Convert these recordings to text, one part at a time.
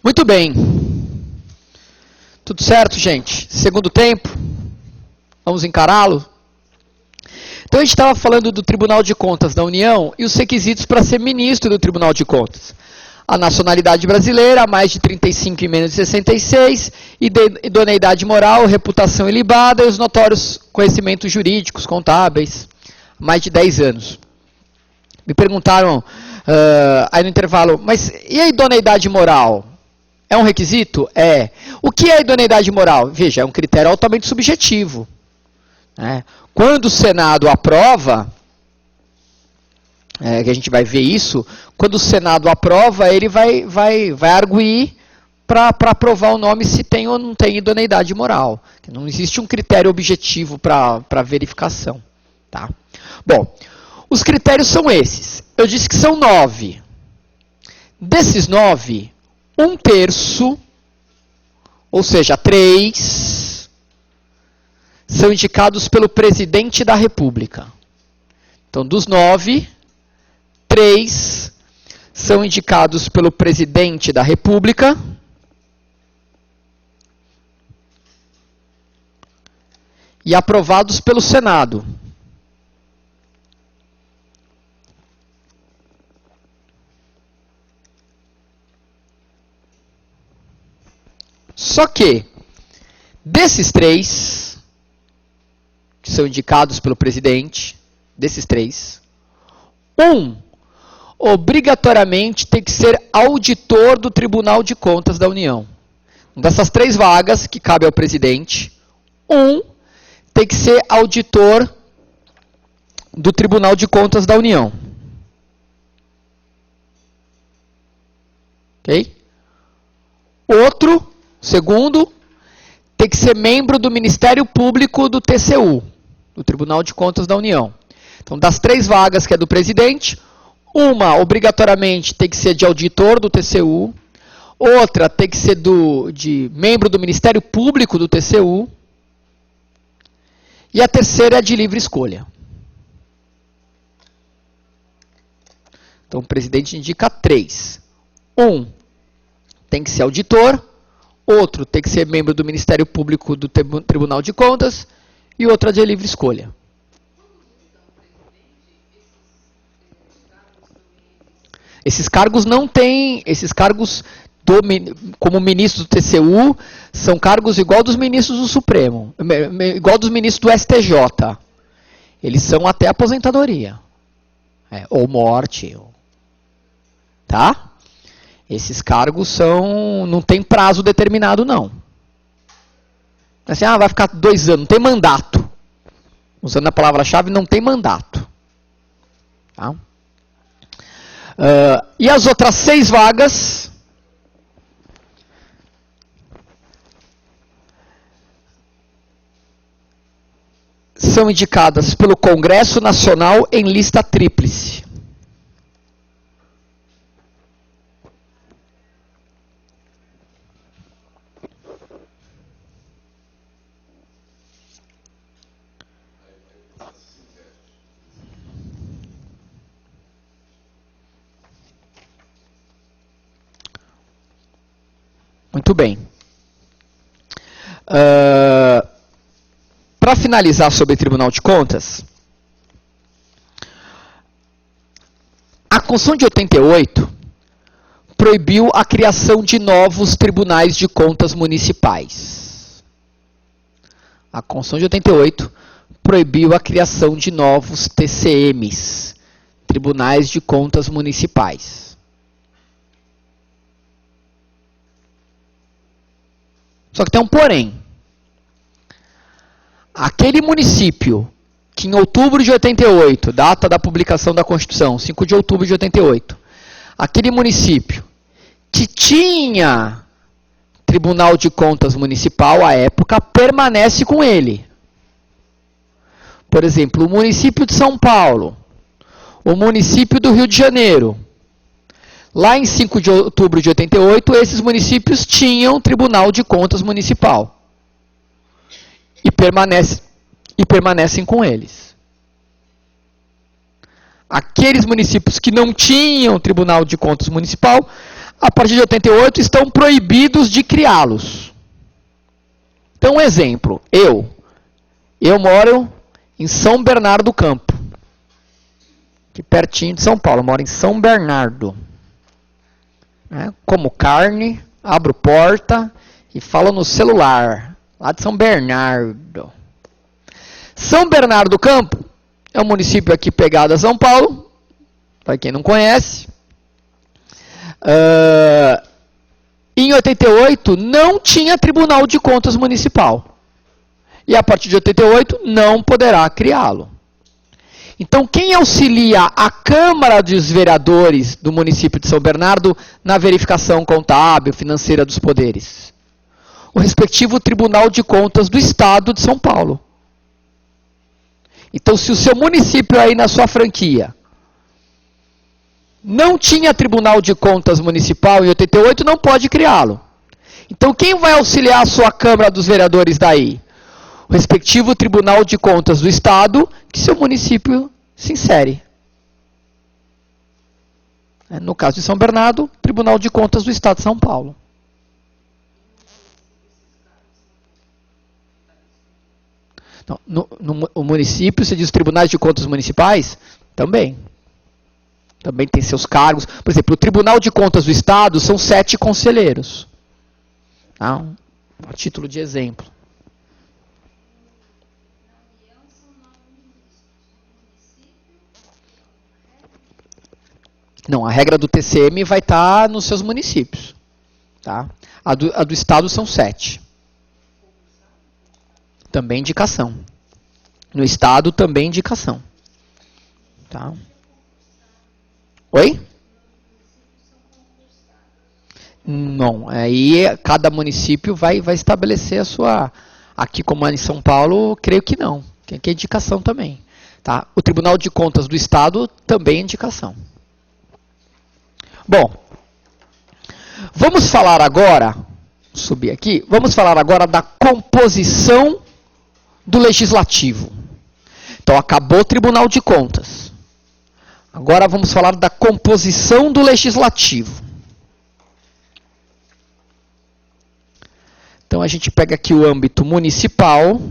Muito bem. Tudo certo, gente? Segundo tempo. Vamos encará-lo? Então, a gente estava falando do Tribunal de Contas da União e os requisitos para ser ministro do Tribunal de Contas. A nacionalidade brasileira, mais de 35 e menos de 66, idoneidade moral, reputação ilibada e os notórios conhecimentos jurídicos, contábeis, mais de 10 anos. Me perguntaram aí no intervalo, mas e a idoneidade moral? É um requisito? É. O que é idoneidade moral? Veja, é um critério altamente subjetivo. Né? Quando o Senado aprova, que a gente vai ver isso, quando o Senado aprova, ele vai arguir para aprovar o nome se tem ou não tem idoneidade moral. Não existe um critério objetivo para verificação. Tá? Bom, os critérios são esses. Eu disse que são 9. Desses 9, 1/3, ou seja, 3, são indicados pelo presidente da República. Então, dos 9, 3 são indicados pelo presidente da República e aprovados pelo Senado. Só que, desses 3, que são indicados pelo presidente, desses 3, obrigatoriamente tem que ser auditor do Tribunal de Contas da União. Dessas 3 vagas que cabe ao presidente, tem que ser auditor do Tribunal de Contas da União. Ok? Segundo, tem que ser membro do Ministério Público do TCU, do Tribunal de Contas da União. Então, das 3 vagas que é do presidente, uma obrigatoriamente tem que ser de auditor do TCU, outra tem que ser de membro do Ministério Público do TCU, e a terceira é de livre escolha. Então, o presidente indica 3. Tem que ser auditor, outro tem que ser membro do Ministério Público do Tribunal de Contas e outra de livre escolha. Esses cargos não têm, como ministro do TCU, são cargos igual dos ministros do Supremo, igual dos ministros do STJ. Eles são até aposentadoria, ou morte, tá? Esses cargos não tem prazo determinado, não. Assim, vai ficar 2 anos, não tem mandato. Usando a palavra-chave, não tem mandato. Tá? E as outras 6 vagas são indicadas pelo Congresso Nacional em lista tríplice. Muito bem. Para finalizar sobre o Tribunal de Contas, a Constituição de 88 proibiu a criação de novos tribunais de contas municipais. A Constituição de 88 proibiu a criação de novos TCMs, Tribunais de Contas Municipais. Só que tem um porém. Aquele município que em outubro de 88, data da publicação da Constituição, 5 de outubro de 88, aquele município que tinha Tribunal de Contas Municipal à época, permanece com ele. Por exemplo, o município de São Paulo, o município do Rio de Janeiro. Lá em 5 de outubro de 88, esses municípios tinham Tribunal de Contas Municipal. E permanecem com eles. Aqueles municípios que não tinham Tribunal de Contas Municipal, a partir de 88, estão proibidos de criá-los. Então, um exemplo. Eu moro em São Bernardo do Campo, aqui pertinho de São Paulo. Eu moro em São Bernardo. Como carne, abro porta e falo no celular, lá de São Bernardo. São Bernardo do Campo é um município aqui pegado a São Paulo, para quem não conhece. Em 88 não tinha Tribunal de Contas Municipal. E a partir de 88 não poderá criá-lo. Então, quem auxilia a Câmara dos Vereadores do município de São Bernardo na verificação contábil, financeira dos poderes? O respectivo Tribunal de Contas do Estado de São Paulo. Então, se o seu município aí na sua franquia não tinha Tribunal de Contas Municipal em 88, não pode criá-lo. Então, quem vai auxiliar a sua Câmara dos Vereadores daí? O respectivo Tribunal de Contas do Estado que seu município se insere. No caso de São Bernardo, Tribunal de Contas do Estado de São Paulo. No município, você diz os tribunais de contas municipais? Também. Também tem seus cargos. Por exemplo, o Tribunal de Contas do Estado são 7 conselheiros. A título de exemplo. Não, a regra do TCM vai estar nos seus municípios. Tá? A do Estado são 7. Também indicação. No Estado, também indicação. Tá? Oi? Não, aí cada município vai estabelecer a sua... Aqui como é em São Paulo, creio que não. Que é indicação também. Tá? O Tribunal de Contas do Estado também é indicação. Bom, vamos falar agora, subir aqui, vamos falar agora da composição do Legislativo. Então, acabou o Tribunal de Contas. Agora vamos falar da composição do Legislativo. Então, a gente pega aqui o âmbito municipal,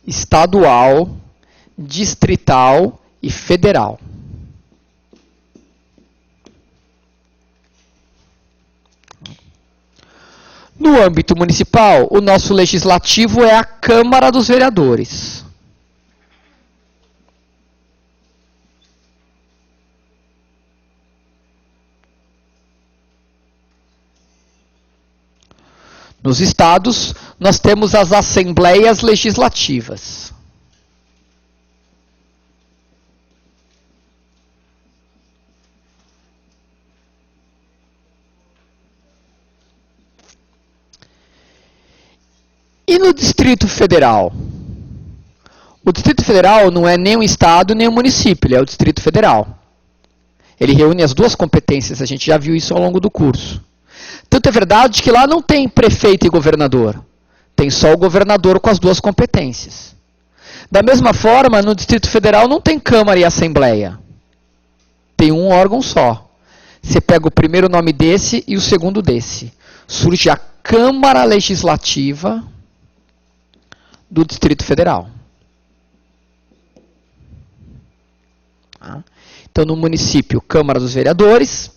estadual, distrital e federal. No âmbito municipal, o nosso legislativo é a Câmara dos Vereadores. Nos estados, nós temos as assembleias legislativas. E no Distrito Federal? O Distrito Federal não é nem um estado nem um município, ele é o Distrito Federal. Ele reúne as duas competências, a gente já viu isso ao longo do curso. Tanto é verdade que lá não tem prefeito e governador. Tem só o governador com as duas competências. Da mesma forma, no Distrito Federal não tem Câmara e Assembleia. Tem um órgão só. Você pega o primeiro nome desse e o segundo desse. Surge a Câmara Legislativa do Distrito Federal. Então, no município, Câmara dos Vereadores.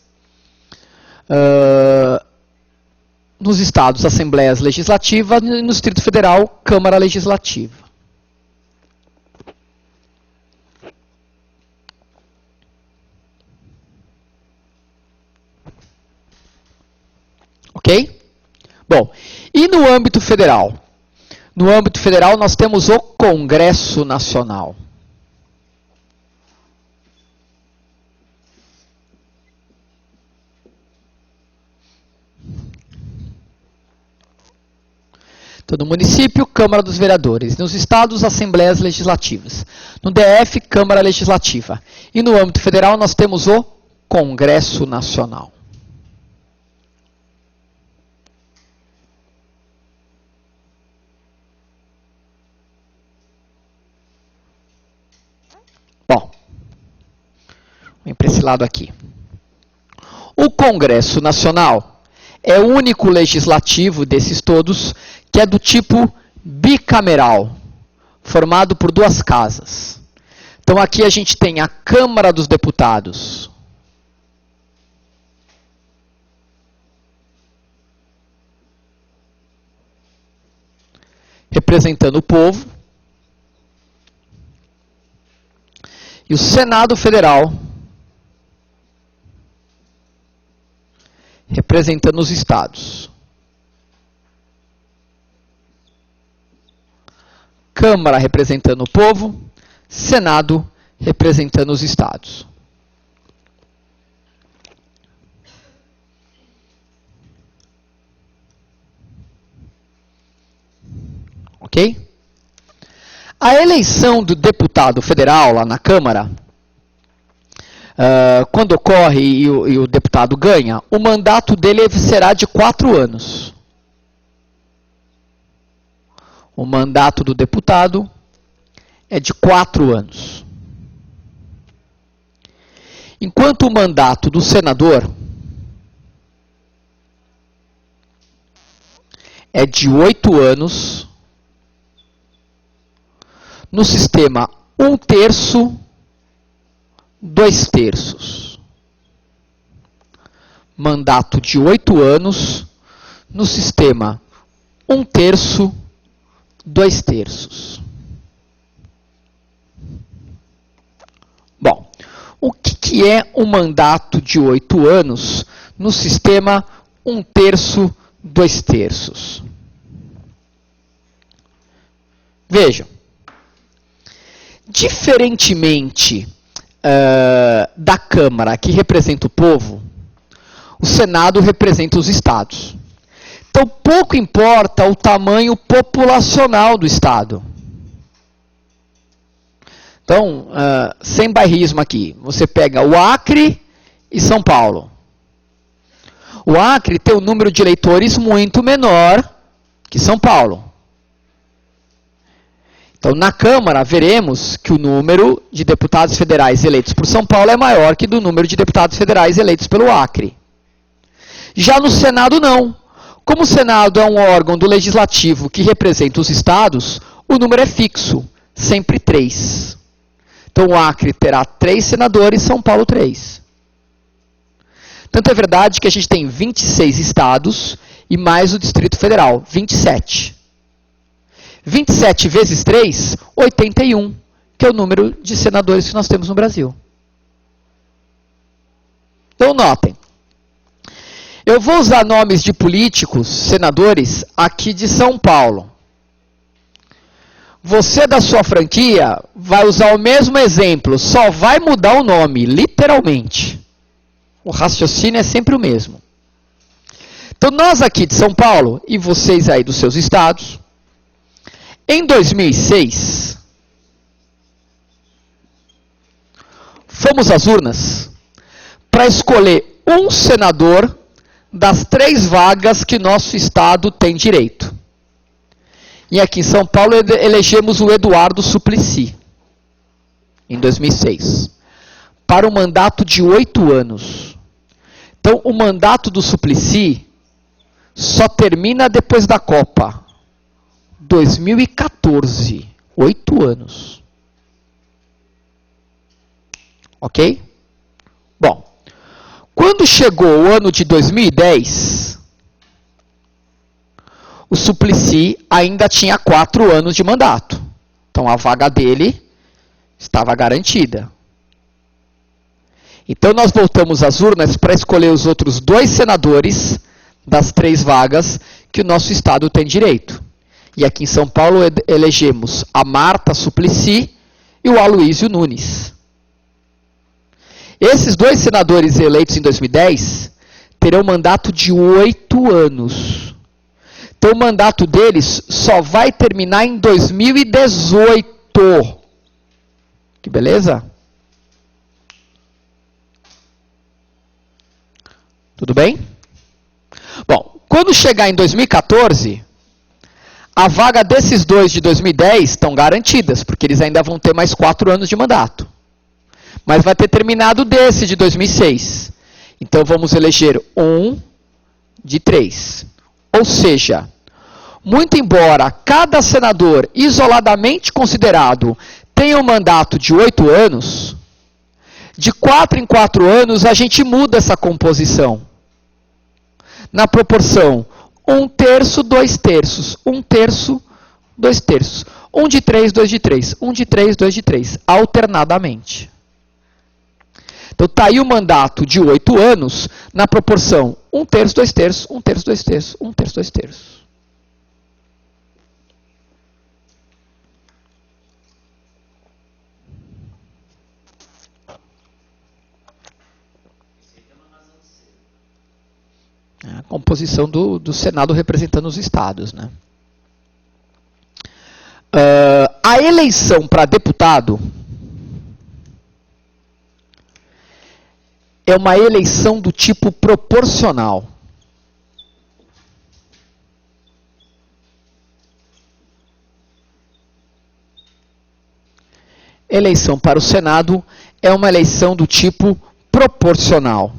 Nos estados, Assembleias Legislativas. No Distrito Federal, Câmara Legislativa. Ok? Bom, e no âmbito federal? No âmbito federal, nós temos o Congresso Nacional. Então, no município, Câmara dos Vereadores. Nos estados, Assembleias Legislativas. No DF, Câmara Legislativa. E no âmbito federal, nós temos o Congresso Nacional. Bom, vem para esse lado aqui. Congresso Nacional é o único legislativo desses todos que é do tipo bicameral, formado por duas casas. Então aqui a gente tem a Câmara dos Deputados, representando o povo, e o Senado Federal, representando os estados. Câmara representando o povo, Senado representando os estados. Ok? A eleição do deputado federal lá na Câmara, quando ocorre e o deputado ganha, o mandato dele será de 4 anos. O mandato do deputado é de 4 anos. Enquanto o mandato do senador é de 8 anos, no sistema 1/3, 2/3. Mandato de 8 anos, no sistema 1/3, 2/3. Bom, o que é um mandato de 8 anos no sistema 1/3, 2/3? Vejam, diferentemente da Câmara, que representa o povo, o Senado representa os estados. Então, pouco importa o tamanho populacional do estado. Então, sem bairrismo aqui, você pega o Acre e São Paulo. O Acre tem um número de eleitores muito menor que São Paulo. Então, na Câmara, veremos que o número de deputados federais eleitos por São Paulo é maior que do número de deputados federais eleitos pelo Acre. Já no Senado, não. Como o Senado é um órgão do Legislativo que representa os estados, o número é fixo, sempre 3. Então, o Acre terá 3 senadores, São Paulo 3. Tanto é verdade que a gente tem 26 estados e mais o Distrito Federal, 27. 27 vezes 3, 81, que é o número de senadores que nós temos no Brasil. Então, notem. Eu vou usar nomes de políticos, senadores, aqui de São Paulo. Você da sua franquia vai usar o mesmo exemplo, só vai mudar o nome, literalmente. O raciocínio é sempre o mesmo. Então, nós aqui de São Paulo, e vocês aí dos seus estados, em 2006, fomos às urnas para escolher um senador das 3 vagas que nosso estado tem direito. E aqui em São Paulo elegemos o Eduardo Suplicy, em 2006, para um mandato de 8 anos. Então, o mandato do Suplicy só termina depois da Copa. 2014, 8 anos. Ok? Bom, quando chegou o ano de 2010, o Suplicy ainda tinha 4 anos de mandato. Então, a vaga dele estava garantida. Então, nós voltamos às urnas para escolher os outros 2 senadores das 3 vagas que o nosso estado tem direito. E aqui em São Paulo elegemos a Marta Suplicy e o Aloysio Nunes. Esses 2 senadores eleitos em 2010 terão mandato de 8 anos. Então, o mandato deles só vai terminar em 2018. Que beleza? Tudo bem? Bom, quando chegar em 2014... a vaga desses 2 de 2010 estão garantidas, porque eles ainda vão ter mais 4 anos de mandato. Mas vai ter terminado desse de 2006. Então, vamos eleger 1 de 3. Ou seja, muito embora cada senador isoladamente considerado tenha um mandato de 8 anos, de 4 em 4 anos a gente muda essa composição. Na proporção 1/3, 2/3, 1/3, 2/3. 1 de 3, 2 de 3, 1 de 3, 2 de 3, alternadamente. Então, está aí o mandato de 8 anos na proporção 1/3, 2/3, 1/3, 2/3, 1/3, 2/3. A composição do Senado representando os estados, né? A eleição para deputado é uma eleição do tipo proporcional. Eleição para o Senado é uma eleição do tipo proporcional.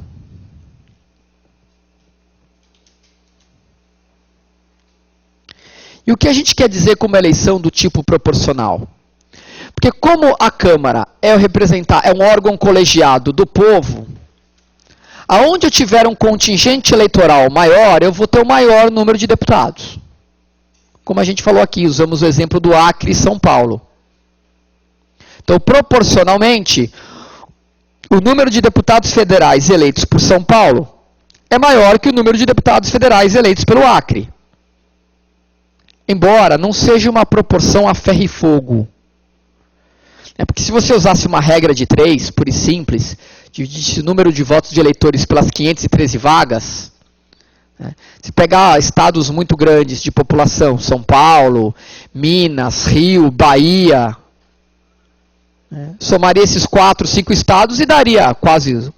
E o que a gente quer dizer com uma eleição do tipo proporcional? Porque como a Câmara é um órgão colegiado do povo, aonde eu tiver um contingente eleitoral maior, eu vou ter um maior número de deputados. Como a gente falou aqui, usamos o exemplo do Acre e São Paulo. Então, proporcionalmente, o número de deputados federais eleitos por São Paulo é maior que o número de deputados federais eleitos pelo Acre. Embora não seja uma proporção a ferro e fogo. É porque se você usasse uma regra de 3, pura e simples, dividisse o número de votos de eleitores pelas 513 vagas, né, se pegar estados muito grandes de população, São Paulo, Minas, Rio, Bahia, né, somaria esses 4, 5 estados e daria quase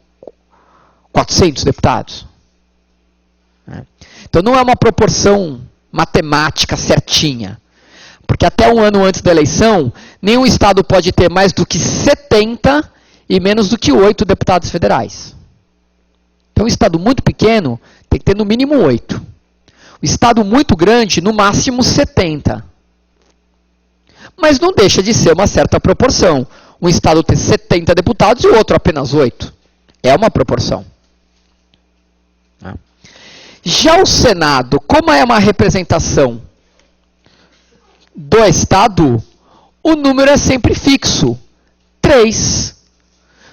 400 deputados. Né. Então não é uma proporção matemática certinha. Porque até um ano antes da eleição, nenhum estado pode ter mais do que 70 e menos do que 8 deputados federais. Então, um estado muito pequeno tem que ter no mínimo 8. O estado muito grande, no máximo 70. Mas não deixa de ser uma certa proporção. Um estado ter 70 deputados e o outro apenas 8. É uma proporção. Já o Senado, como é uma representação do Estado, o número é sempre fixo, 3.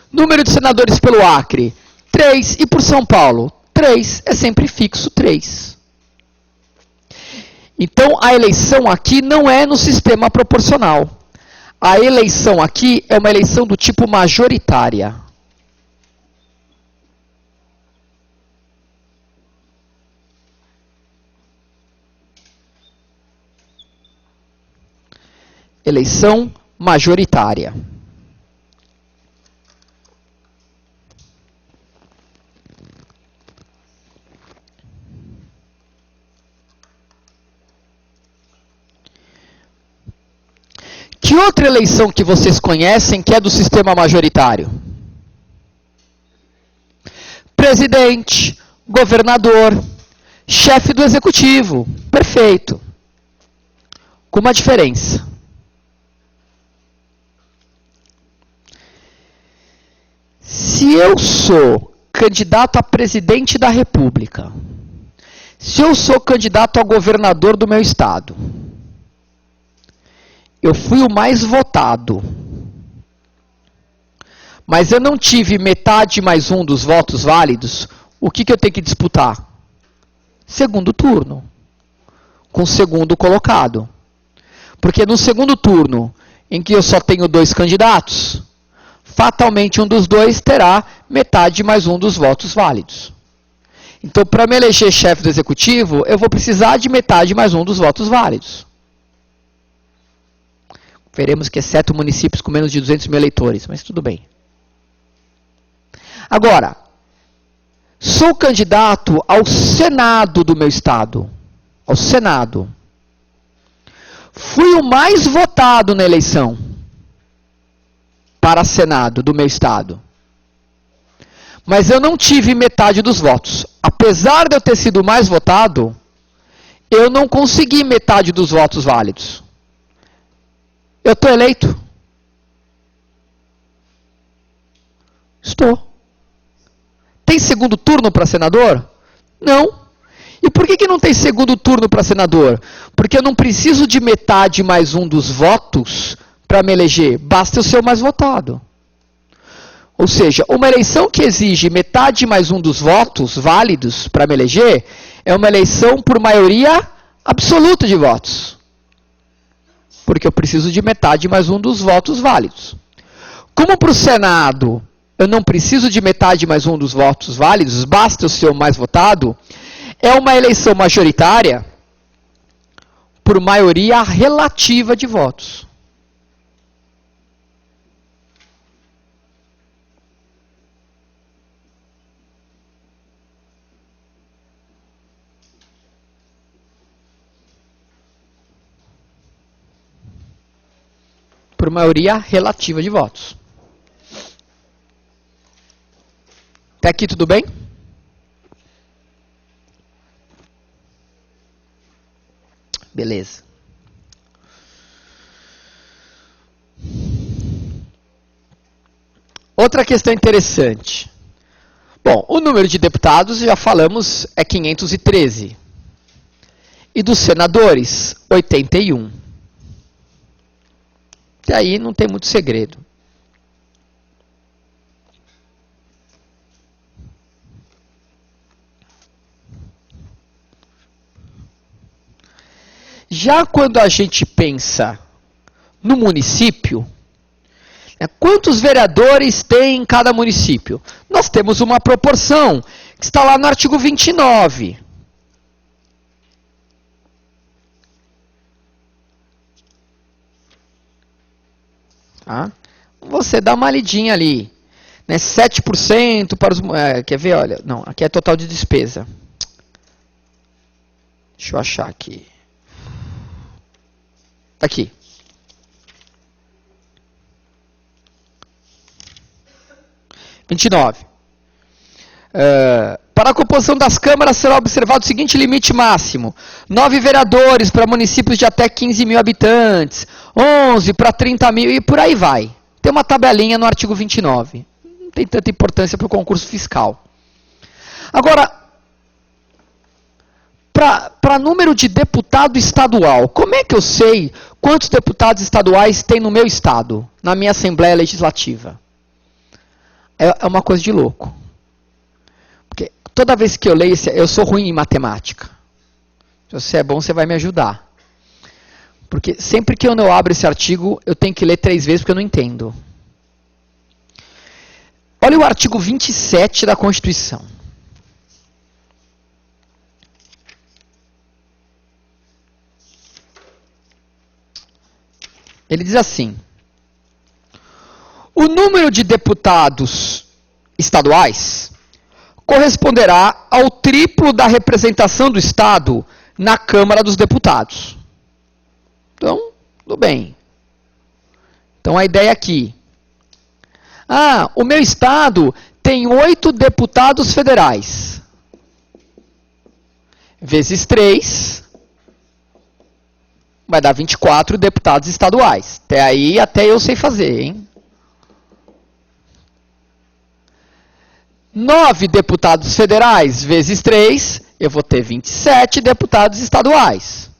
Número de senadores pelo Acre, 3. E por São Paulo, 3. É sempre fixo, 3. Então, a eleição aqui não é no sistema proporcional. A eleição aqui é uma eleição do tipo majoritária. Eleição majoritária. Que outra eleição que vocês conhecem que é do sistema majoritário? Presidente, governador, chefe do executivo. Perfeito. Com uma diferença. Se eu sou candidato a presidente da República, se eu sou candidato a governador do meu estado, eu fui o mais votado, mas eu não tive metade mais um dos votos válidos, o que eu tenho que disputar? Segundo turno, com o segundo colocado. Porque no segundo turno, em que eu só tenho 2 candidatos, fatalmente um dos 2 terá metade mais um dos votos válidos. Então, para me eleger chefe do executivo, eu vou precisar de metade mais um dos votos válidos. Veremos que exceto municípios com menos de 200 mil eleitores, mas tudo bem. Agora, sou candidato ao Senado do meu estado. Ao Senado. Fui o mais votado na eleição para Senado do meu estado. Mas eu não tive metade dos votos. Apesar de eu ter sido mais votado, eu não consegui metade dos votos válidos. Eu estou eleito? Estou. Tem segundo turno para senador? Não. E por que não tem segundo turno para senador? Porque eu não preciso de metade mais um dos votos para me eleger. Basta eu ser o mais votado. Ou seja, uma eleição que exige metade mais um dos votos válidos para me eleger é uma eleição por maioria absoluta de votos. Porque eu preciso de metade mais um dos votos válidos. Como para o Senado eu não preciso de metade mais um dos votos válidos, basta eu ser o mais votado, é uma eleição majoritária por maioria relativa de votos. Por maioria relativa de votos. Até aqui tudo bem? Beleza. Outra questão interessante. Bom, o número de deputados, já falamos, é 513. E dos senadores, 81. Até aí não tem muito segredo. Já quando a gente pensa no município, quantos vereadores tem em cada município? Nós temos uma proporção que está lá no artigo 29. Tá? Você dá uma lidinha ali. Né? 7% para os... quer ver? Olha, não, aqui é total de despesa. Deixa eu achar aqui. Está aqui. Para a composição das câmaras será observado o seguinte limite máximo. 9 vereadores para municípios de até 15 mil habitantes. 11 para 30 mil e por aí vai. Tem uma tabelinha no artigo 29. Não tem tanta importância para o concurso fiscal. Agora, para número de deputado estadual, como é que eu sei quantos deputados estaduais tem no meu estado, na minha Assembleia Legislativa? É uma coisa de louco. Porque toda vez que eu leio, eu sou ruim em matemática. Se você é bom, você vai me ajudar. Porque sempre que eu não abro esse artigo, eu tenho que ler 3 vezes porque eu não entendo. Olha o artigo 27 da Constituição. Ele diz assim: o número de deputados estaduais corresponderá ao triplo da representação do Estado na Câmara dos Deputados. Então, tudo bem. Então, a ideia aqui. O meu Estado tem 8 deputados federais. Vezes 3... vai dar 24 deputados estaduais. Até aí, até eu sei fazer, hein? 9 deputados federais vezes 3, eu vou ter 27 deputados estaduais.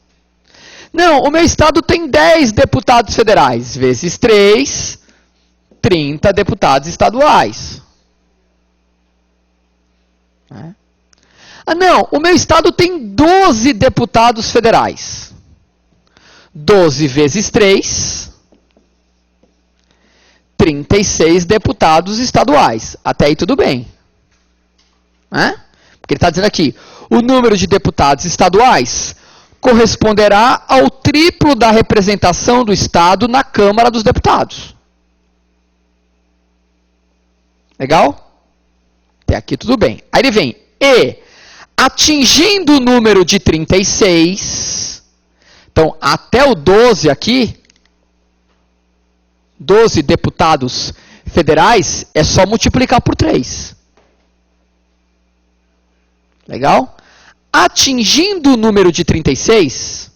Não, o meu estado tem 10 deputados federais vezes 3, 30 deputados estaduais. Não, o meu estado tem 12 deputados federais. 12 vezes 3, 36 deputados estaduais. Até aí tudo bem. Porque ele está dizendo aqui, o número de deputados estaduais corresponderá ao triplo da representação do Estado na Câmara dos Deputados. Legal? Até aqui tudo bem. Aí ele vem, atingindo o número de 36... Então, até o 12 aqui, 12 deputados federais, é só multiplicar por 3. Legal? Atingindo o número de 36,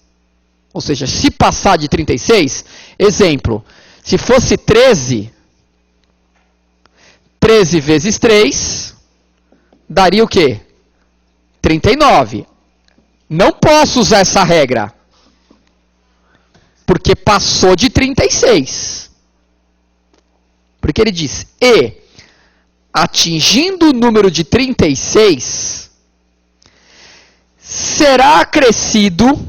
ou seja, se passar de 36, exemplo, se fosse 13, 13 vezes 3, daria o quê? 39. Não posso usar essa regra, porque passou de 36. Porque ele diz, e, atingindo o número de 36, será acrescido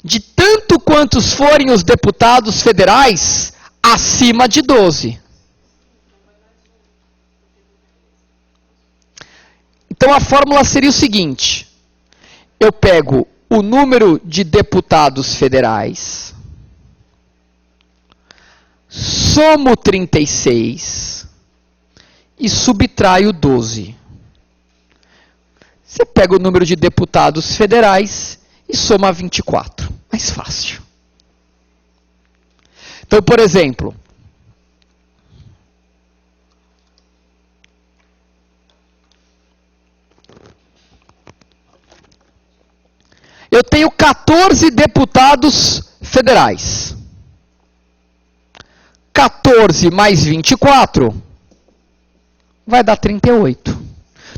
de tanto quantos forem os deputados federais acima de 12. Então a fórmula seria o seguinte, eu pego o número de deputados federais, somo 36 e subtraio 12. Você pega o número de deputados federais e soma 24. Mais fácil. Então, por exemplo, eu tenho 14 deputados federais. 14 mais 24 vai dar 38.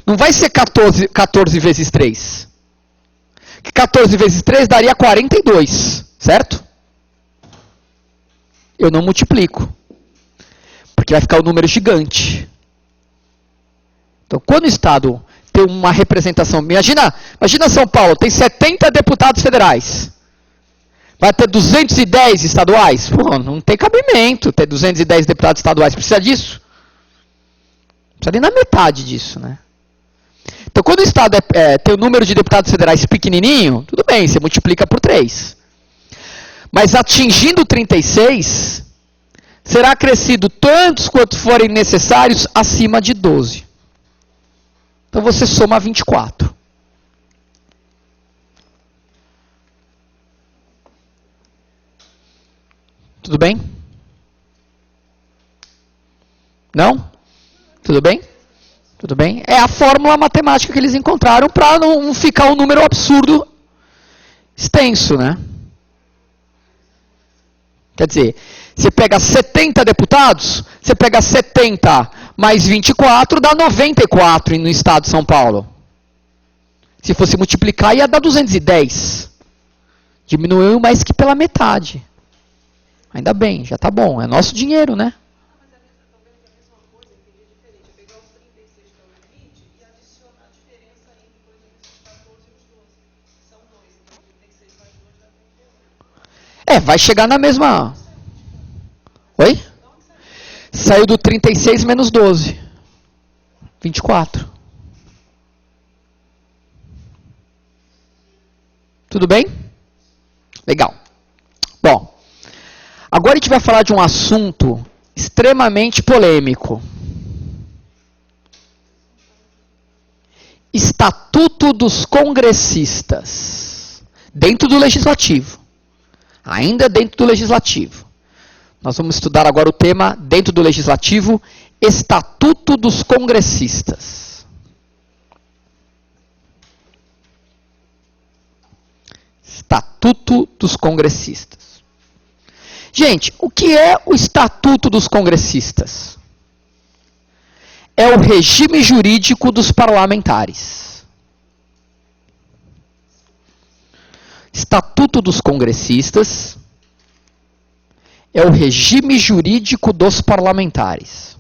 Não vai ser 14 vezes 3. 14 vezes 3 daria 42, certo? Eu não multiplico, porque vai ficar um número gigante. Então, quando o Estado tem uma representação... Imagina São Paulo, tem 70 deputados federais. Vai ter 210 estaduais? Pô, não tem cabimento ter 210 deputados estaduais. Precisa disso? Precisa nem na metade disso, né? Então, quando o Estado tem o número de deputados federais pequenininho, tudo bem, você multiplica por 3. Mas atingindo 36, será acrescido tantos quanto forem necessários acima de 12. Então, você soma 24. Tudo bem? Não? Tudo bem? Tudo bem? É a fórmula matemática que eles encontraram para não ficar um número absurdo extenso, né? Quer dizer, você pega 70 deputados, você pega 70 mais 24, dá 94 no estado de São Paulo. Se fosse multiplicar, ia dar 210. Diminuiu mais que pela metade. Ainda bem, já tá bom. É nosso dinheiro, né? Vai chegar na mesma... Oi? Saiu do 36 menos 12. 24. Tudo bem? Legal. Bom, agora a gente vai falar de um assunto extremamente polêmico. Estatuto dos Congressistas. Dentro do Legislativo. Ainda dentro do Legislativo. Nós vamos estudar agora o tema, dentro do Legislativo, Estatuto dos Congressistas. Estatuto dos Congressistas. Gente, o que é o Estatuto dos Congressistas? É o regime jurídico dos parlamentares. Estatuto dos Congressistas é o regime jurídico dos parlamentares.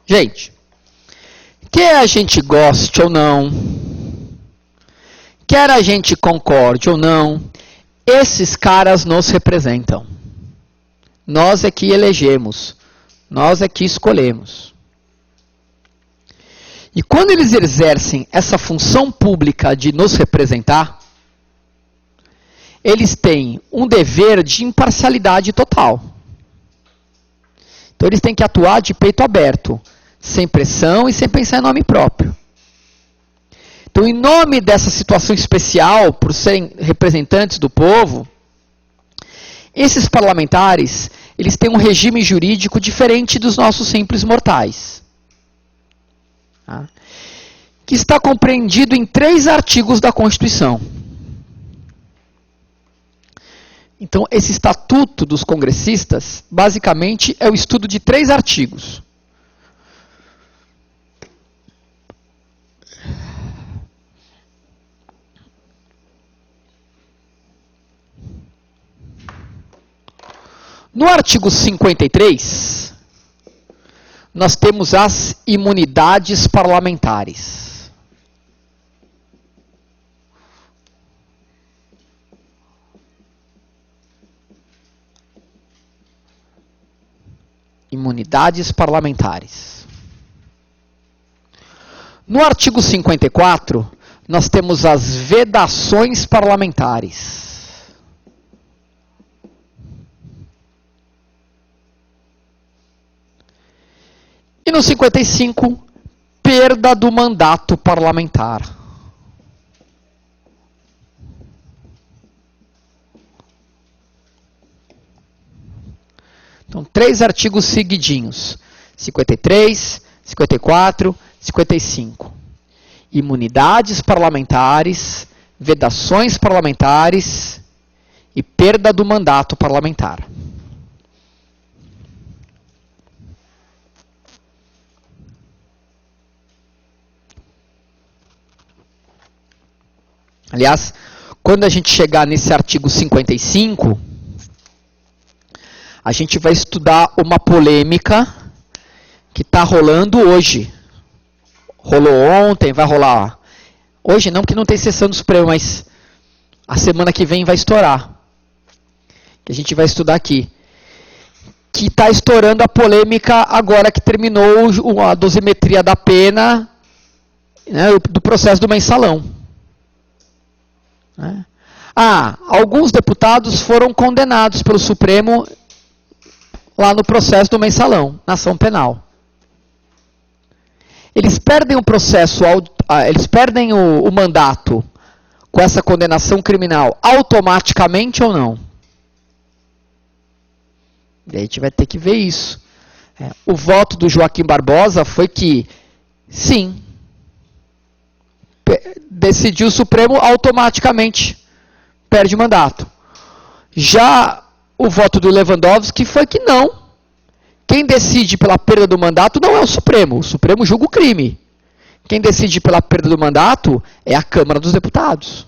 Gente, quer a gente goste ou não, quer a gente concorde ou não, esses caras nos representam. Nós é que elegemos. Nós é que escolhemos. E quando eles exercem essa função pública de nos representar, eles têm um dever de imparcialidade total. Então eles têm que atuar de peito aberto, sem pressão e sem pensar em nome próprio. Então, em nome dessa situação especial, por serem representantes do povo, Esses parlamentares, eles têm um regime jurídico diferente dos nossos simples mortais. Tá? Que está compreendido em 3 artigos da Constituição. Então, esse Estatuto dos Congressistas, basicamente, é o estudo de 3 artigos. No artigo 53, nós temos as imunidades parlamentares. Imunidades parlamentares. No artigo 54, nós temos as vedações parlamentares. E no 55, perda do mandato parlamentar. Então, 3 artigos seguidinhos. 53, 54, 55. Imunidades parlamentares, vedações parlamentares e perda do mandato parlamentar. Aliás, quando a gente chegar nesse artigo 55, a gente vai estudar uma polêmica que está rolando hoje. Rolou ontem, vai rolar. Hoje não, porque não tem sessão do Supremo, mas a semana que vem vai estourar. Que a gente vai estudar aqui. Que está estourando a polêmica agora que terminou a dosimetria da pena, né, do processo do mensalão. Né? Alguns deputados foram condenados pelo Supremo lá no processo do mensalão, na ação penal. Eles perdem o processo, eles perdem o mandato com essa condenação criminal automaticamente ou não? E a gente vai ter que ver isso. O voto do Joaquim Barbosa foi que, sim, decidiu o Supremo automaticamente, perde o mandato. Já o voto do Lewandowski foi que não. Quem decide pela perda do mandato não é o Supremo julga o crime. Quem decide pela perda do mandato é a Câmara dos Deputados.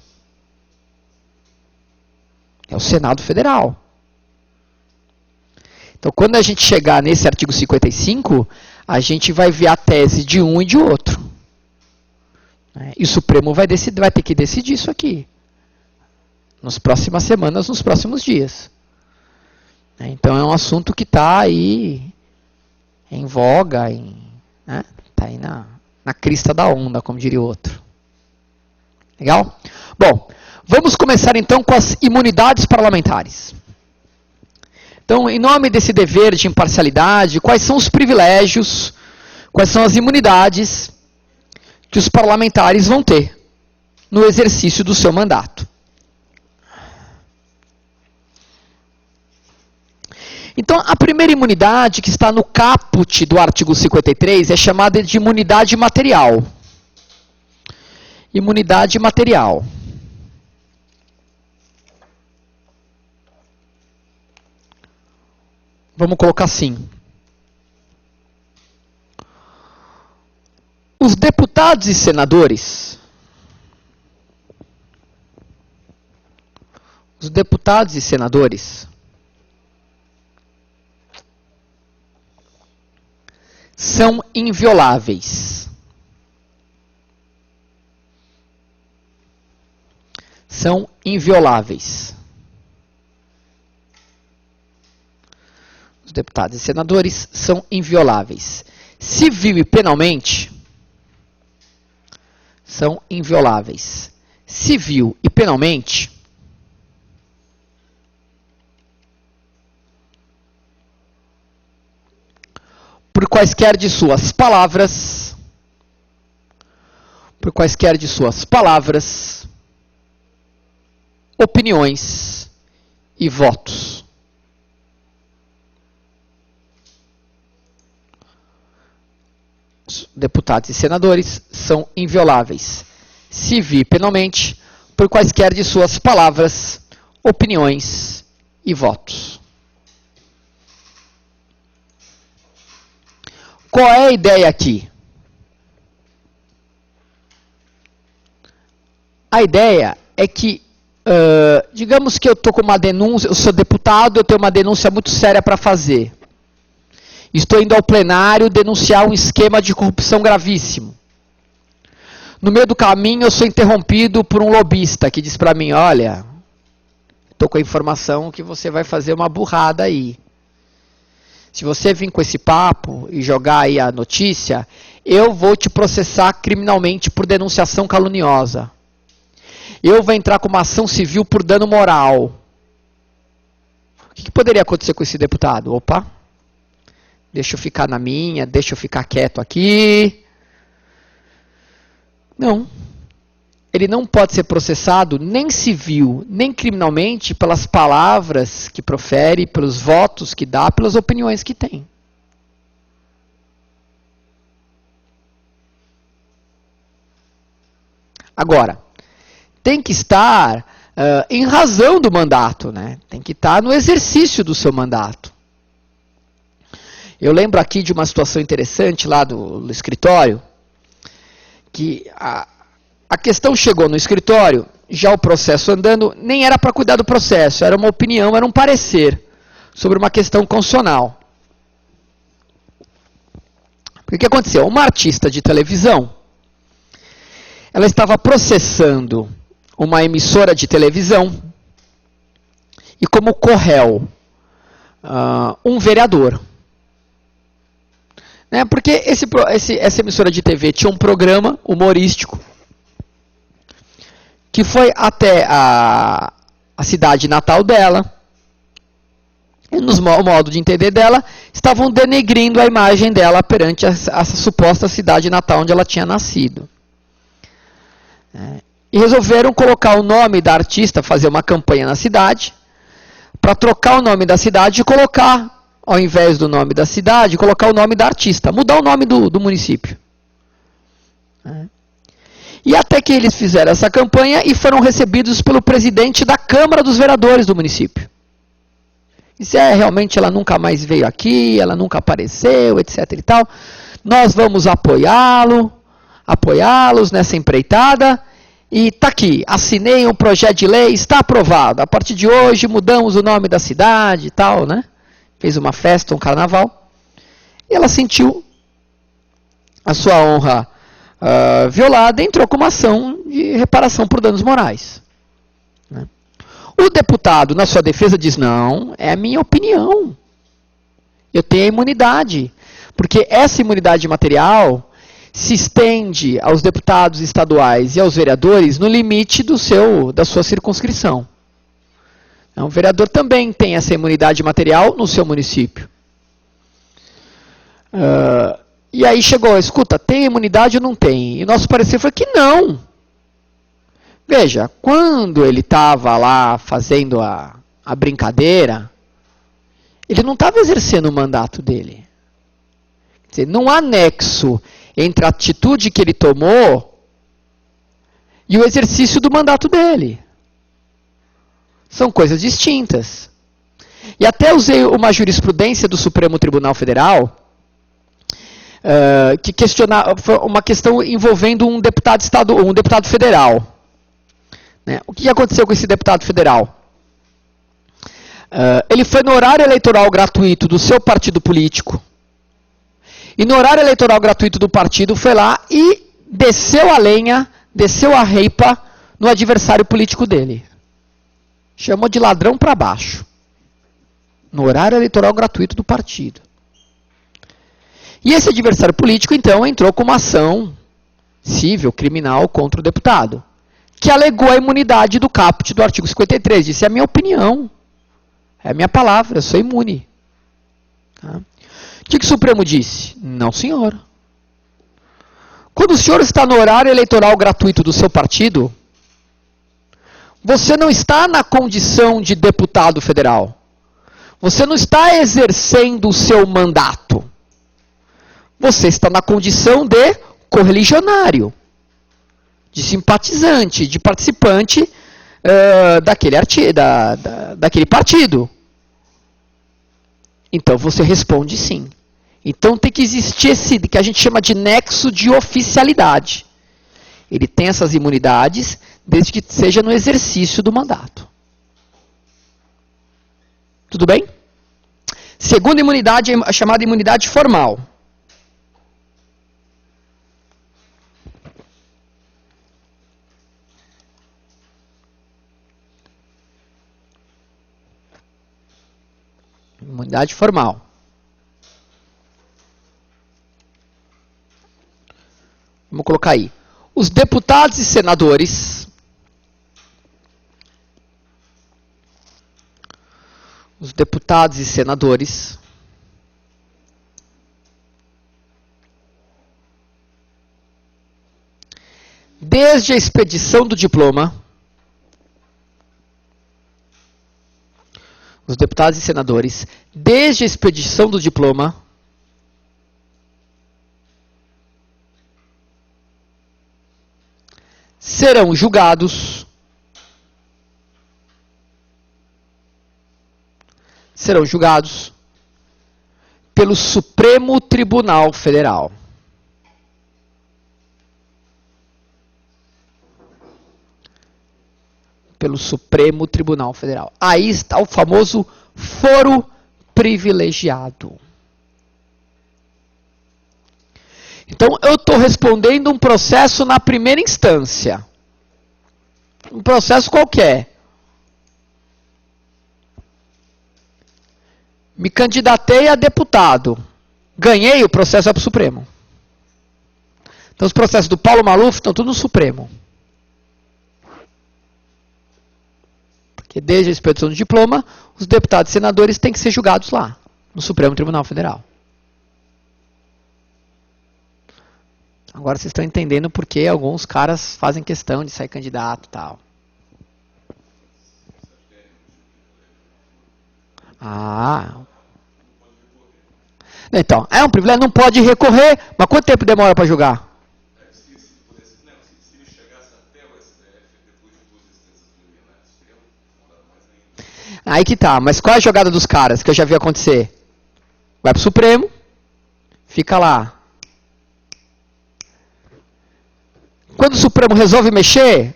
É o Senado Federal. Então, quando a gente chegar nesse artigo 55, a gente vai ver a tese de um e de outro. E o Supremo vai ter que decidir isso aqui. Nas próximas semanas, nos próximos dias. Então, é um assunto que está aí em voga, está aí na crista da onda, como diria o outro. Legal? Bom, vamos começar então com as imunidades parlamentares. Então, em nome desse dever de imparcialidade, quais são os privilégios, quais são as imunidades que os parlamentares vão ter no exercício do seu mandato? Então, a primeira imunidade que está no caput do artigo 53 é chamada de imunidade material. Imunidade material. Vamos colocar assim. Os deputados e senadores, são invioláveis. São invioláveis. Os deputados e senadores são invioláveis. Civil e penalmente, são invioláveis. Civil e penalmente, por quaisquer de suas palavras, opiniões e votos. deputados e senadores são invioláveis, civil e penalmente, por quaisquer de suas palavras, opiniões e votos. Qual é a ideia aqui? A ideia é que, digamos que eu estou com uma denúncia, eu sou deputado, eu tenho uma denúncia muito séria para fazer. Estou indo ao plenário denunciar um esquema de corrupção gravíssimo. No meio do caminho, eu sou interrompido por um lobista que diz para mim, olha, estou com a informação que você vai fazer uma burrada aí. Se você vir com esse papo e jogar aí a notícia, eu vou te processar criminalmente por denunciação caluniosa. Eu vou entrar com uma ação civil por dano moral. O que poderia acontecer com esse deputado? Opa, deixa eu ficar na minha, deixa eu ficar quieto aqui. Não. Ele não pode ser processado nem civil, nem criminalmente pelas palavras que profere, pelos votos que dá, pelas opiniões que tem. Agora, tem que estar em razão do mandato, né? Tem que estar no exercício do seu mandato. Eu lembro aqui de uma situação interessante lá do escritório, que a questão chegou no escritório, já o processo andando, nem era para cuidar do processo, era uma opinião, era um parecer sobre uma questão constitucional. O que aconteceu? Uma artista de televisão, ela estava processando uma emissora de televisão e como corréu um vereador. Né? Porque essa emissora de TV tinha um programa humorístico que foi até a cidade natal dela, e no modo de entender dela, estavam denegrindo a imagem dela perante essa suposta cidade natal onde ela tinha nascido. E resolveram colocar o nome da artista, fazer uma campanha na cidade, para trocar o nome da cidade e colocar, ao invés do nome da cidade, colocar o nome da artista, mudar o nome do município. E até que eles fizeram essa campanha e foram recebidos pelo presidente da Câmara dos Vereadores do município. Disse, realmente ela nunca mais veio aqui, ela nunca apareceu, etc e tal. Nós vamos apoiá-los nessa empreitada. E está aqui, assinei um projeto de lei, está aprovado. A partir de hoje mudamos o nome da cidade e tal, né? Fez uma festa, um carnaval. E ela sentiu a sua honra violada, entrou com uma ação de reparação por danos morais. Né? O deputado, na sua defesa, diz, não, é a minha opinião. Eu tenho a imunidade. Porque essa imunidade material se estende aos deputados estaduais e aos vereadores no limite da sua circunscrição. Então, o vereador também tem essa imunidade material no seu município. E aí chegou, escuta, tem imunidade ou não tem? E nosso parecer foi que não. Veja, quando ele estava lá fazendo a brincadeira, ele não estava exercendo o mandato dele. Quer dizer, não há nexo entre a atitude que ele tomou e o exercício do mandato dele. São coisas distintas. E até usei uma jurisprudência do Supremo Tribunal Federal que questionava uma questão envolvendo um deputado federal. Né? O que aconteceu com esse deputado federal? Ele foi no horário eleitoral gratuito do seu partido político, e no horário eleitoral gratuito do partido foi lá e desceu a lenha, desceu a reipa no adversário político dele. Chamou de ladrão para baixo. No horário eleitoral gratuito do partido. E esse adversário político, então, entrou com uma ação civil, criminal, contra o deputado, que alegou a imunidade do caput do artigo 53. Disse, é a minha opinião, é a minha palavra, eu sou imune. Tá? O que o Supremo disse? Não, senhor. Quando o senhor está no horário eleitoral gratuito do seu partido, você não está na condição de deputado federal. Você não está exercendo o seu mandato. você está na condição de correligionário, de simpatizante, de participante daquele partido. Então você responde sim. Então tem que existir esse que a gente chama de nexo de oficialidade. Ele tem essas imunidades desde que seja no exercício do mandato. Tudo bem? Segunda imunidade é a chamada imunidade formal. Imunidade formal. Vamos colocar aí. Os deputados e senadores. Os deputados e senadores. Desde a expedição do diploma. Os deputados e senadores, desde a expedição do diploma, serão julgados pelo Supremo Tribunal Federal. Pelo Supremo Tribunal Federal. Aí está o famoso foro privilegiado. Então, eu estou respondendo um processo na primeira instância. Um processo qualquer. Me candidatei a deputado. Ganhei, o processo é para o Supremo. Então, os processos do Paulo Maluf estão tudo no Supremo. Porque desde a expedição do diploma, os deputados e senadores têm que ser julgados lá, no Supremo Tribunal Federal. Agora vocês estão entendendo por que alguns caras fazem questão de sair candidato e tal. Então, é um privilégio, não pode recorrer, mas quanto tempo demora para julgar? Aí que tá, mas qual é a jogada dos caras que eu já vi acontecer? Vai pro Supremo, fica lá. Quando o Supremo resolve mexer,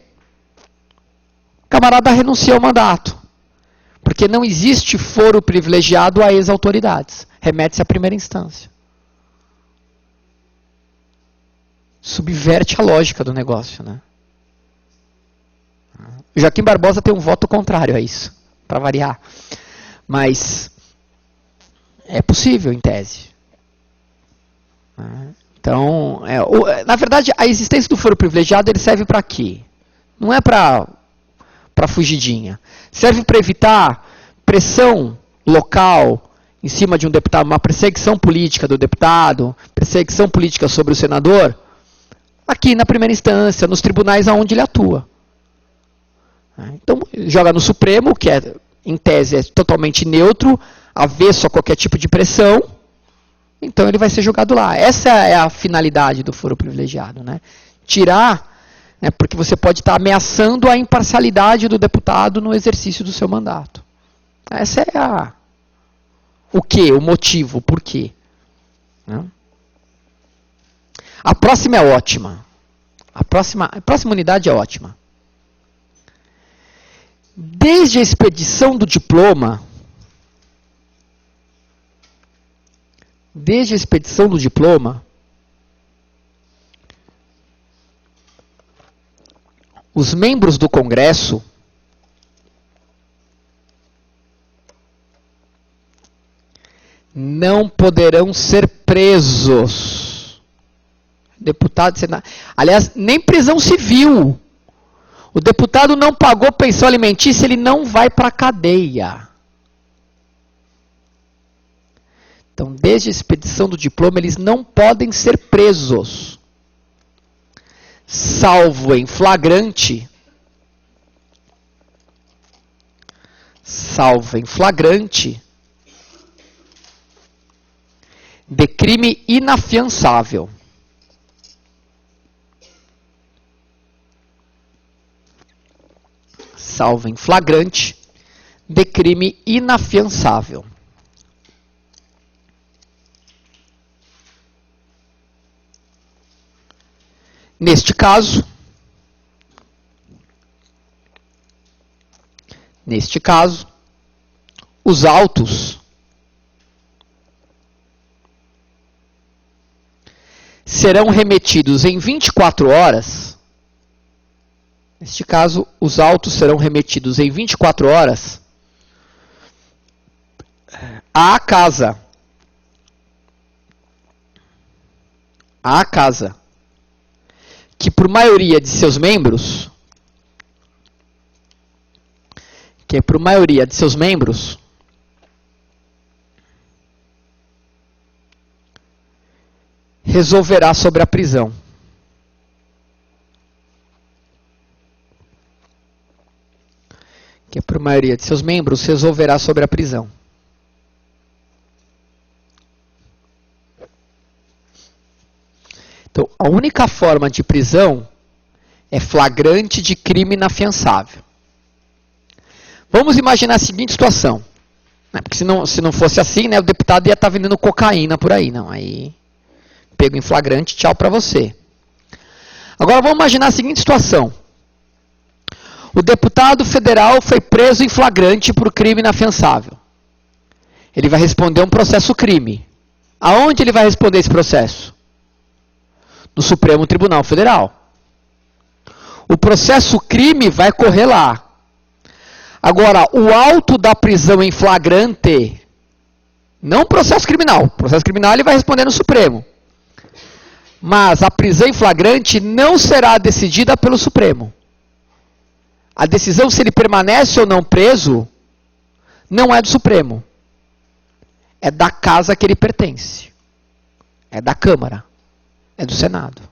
o camarada renuncia ao mandato. Porque não existe foro privilegiado a ex-autoridades. Remete-se à primeira instância. Subverte a lógica do negócio, né? O Joaquim Barbosa tem um voto contrário a isso, para variar. Mas é possível, em tese. Então, na verdade, a existência do foro privilegiado ele serve para quê? Não é para fugidinha. Serve para evitar pressão local em cima de um deputado, uma perseguição política do deputado, perseguição política sobre o senador, aqui na primeira instância, nos tribunais onde ele atua. Então, joga no Supremo, que em tese é totalmente neutro, avesso a qualquer tipo de pressão, então ele vai ser julgado lá. Essa é a finalidade do foro privilegiado, né? Tirar, né, porque você pode estar ameaçando a imparcialidade do deputado no exercício do seu mandato. Essa é o quê? O motivo, o porquê. Né? A próxima é ótima. A próxima unidade é ótima. Desde a expedição do diploma, os membros do Congresso não poderão ser presos. Deputado, senador. Aliás, nem prisão civil. O deputado não pagou pensão alimentícia, ele não vai para a cadeia. Então, desde a expedição do diploma, eles não podem ser presos. Salvo em flagrante. de crime inafiançável. Salvo em flagrante de crime inafiançável. Neste caso, os autos serão remetidos em 24 horas. Neste caso, os autos serão remetidos em 24 horas à casa. Que por maioria de seus membros, resolverá sobre a prisão. Que por maioria de seus membros resolverá sobre a prisão. Então, a única forma de prisão é flagrante de crime inafiançável. Vamos imaginar a seguinte situação. Porque se não fosse assim, né, o deputado ia estar vendendo cocaína por aí. Não, aí, pego em flagrante, tchau para você. Agora, vamos imaginar a seguinte situação. O deputado federal foi preso em flagrante por crime inafiançável. Ele vai responder um processo crime. Aonde ele vai responder esse processo? No Supremo Tribunal Federal. O processo crime vai correr lá. Agora, o auto da prisão em flagrante, não processo criminal. O processo criminal ele vai responder no Supremo. Mas a prisão em flagrante não será decidida pelo Supremo. A decisão se ele permanece ou não preso não é do Supremo. É da casa que ele pertence. É da Câmara. É do Senado.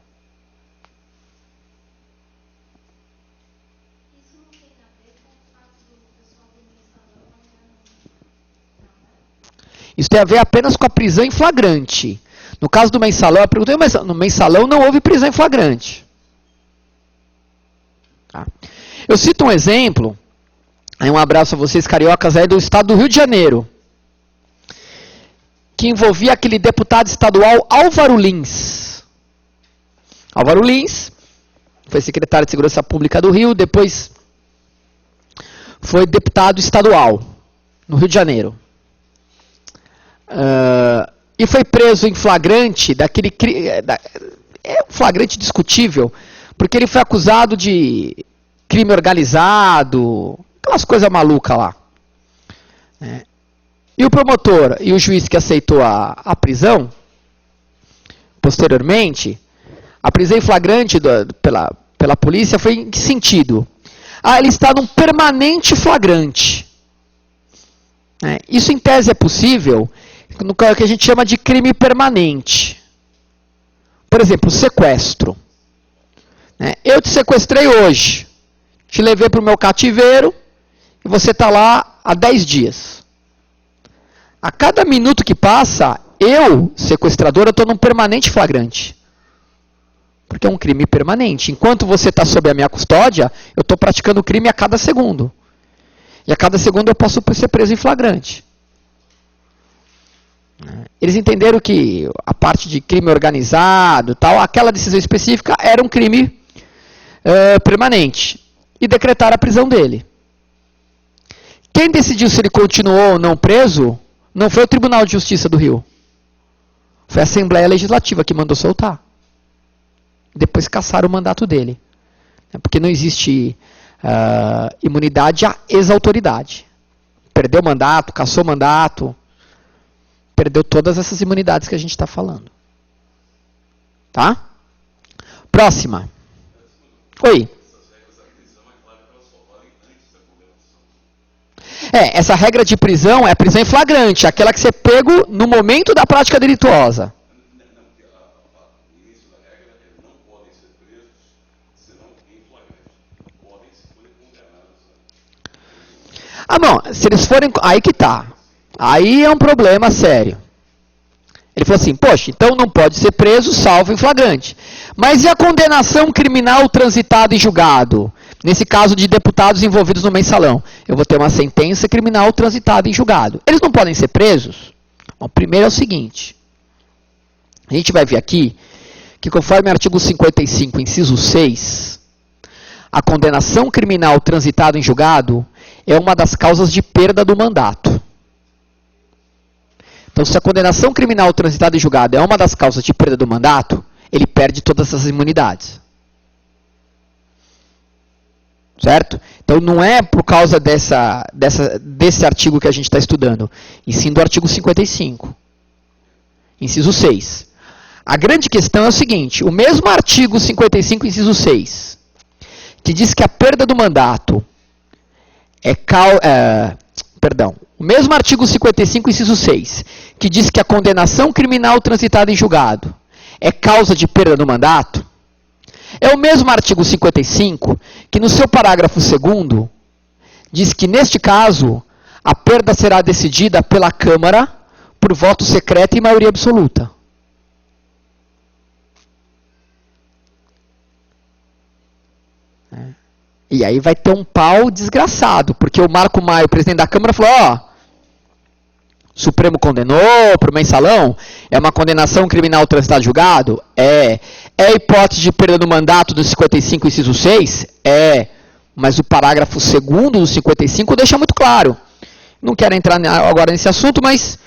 Isso não tem a ver com o fato do pessoal do mensalão? Isso tem a ver apenas com a prisão em flagrante. No caso do mensalão, eu perguntei, mas no mensalão não houve prisão em flagrante. Tá? Eu cito um exemplo, aí um abraço a vocês cariocas aí do estado do Rio de Janeiro, que envolvia aquele deputado estadual Álvaro Lins. Álvaro Lins foi secretário de Segurança Pública do Rio, depois foi deputado estadual no Rio de Janeiro. E foi preso em flagrante daquele é um flagrante discutível, porque ele foi acusado de crime organizado, aquelas coisas malucas lá. E o promotor e o juiz que aceitou a prisão, posteriormente, a prisão em flagrante pela polícia foi em que sentido? Ele está num permanente flagrante. Isso em tese é possível no que a gente chama de crime permanente. Por exemplo, sequestro. Eu te sequestrei hoje, te levei para o meu cativeiro e você está lá há 10 dias. A cada minuto que passa, eu, sequestrador, estou num permanente flagrante. Porque é um crime permanente. Enquanto você está sob a minha custódia, eu estou praticando o crime a cada segundo. E a cada segundo eu posso ser preso em flagrante. Eles entenderam que a parte de crime organizado, tal, aquela decisão específica era um crime permanente. E decretaram a prisão dele. Quem decidiu se ele continuou ou não preso não foi o Tribunal de Justiça do Rio. Foi a Assembleia Legislativa que mandou soltar. Depois cassaram o mandato dele. Porque não existe imunidade à ex-autoridade. Perdeu o mandato, cassou o mandato, perdeu todas essas imunidades que a gente está falando. Tá? Próxima. Oi. Essa regra de prisão é a prisão em flagrante, aquela que você pego no momento da prática delituosa. Não, se eles forem... Aí que tá. Aí é um problema sério. Ele falou assim, poxa, então não pode ser preso salvo em flagrante. Mas e a condenação criminal transitada em julgado? Nesse caso de deputados envolvidos no mensalão. Eu vou ter uma sentença criminal transitada em julgado. Eles não podem ser presos? Bom, primeiro é o seguinte. A gente vai ver aqui que conforme o artigo 55, inciso 6, a condenação criminal transitada em julgado é uma das causas de perda do mandato. Então, se a condenação criminal transitada em julgado é uma das causas de perda do mandato, ele perde todas as imunidades. Certo? Então, não é por causa desse artigo que a gente está estudando, e sim do artigo 55, inciso 6. A grande questão é o seguinte, o mesmo artigo 55, inciso 6, que diz que a perda do mandato o mesmo artigo 55, inciso 6, que diz que a condenação criminal transitada em julgado é causa de perda do mandato, é o mesmo artigo 55 que no seu parágrafo 2º diz que neste caso a perda será decidida pela Câmara por voto secreto e maioria absoluta. E aí vai ter um pau desgraçado, porque o Marco Maio, presidente da Câmara, falou, ó, o Supremo condenou para o mensalão, é uma condenação criminal transitada em julgado? É hipótese de perda do mandato do 55, inciso 6? É, mas o parágrafo 2º do 55 deixa muito claro. Não quero entrar agora nesse assunto, mas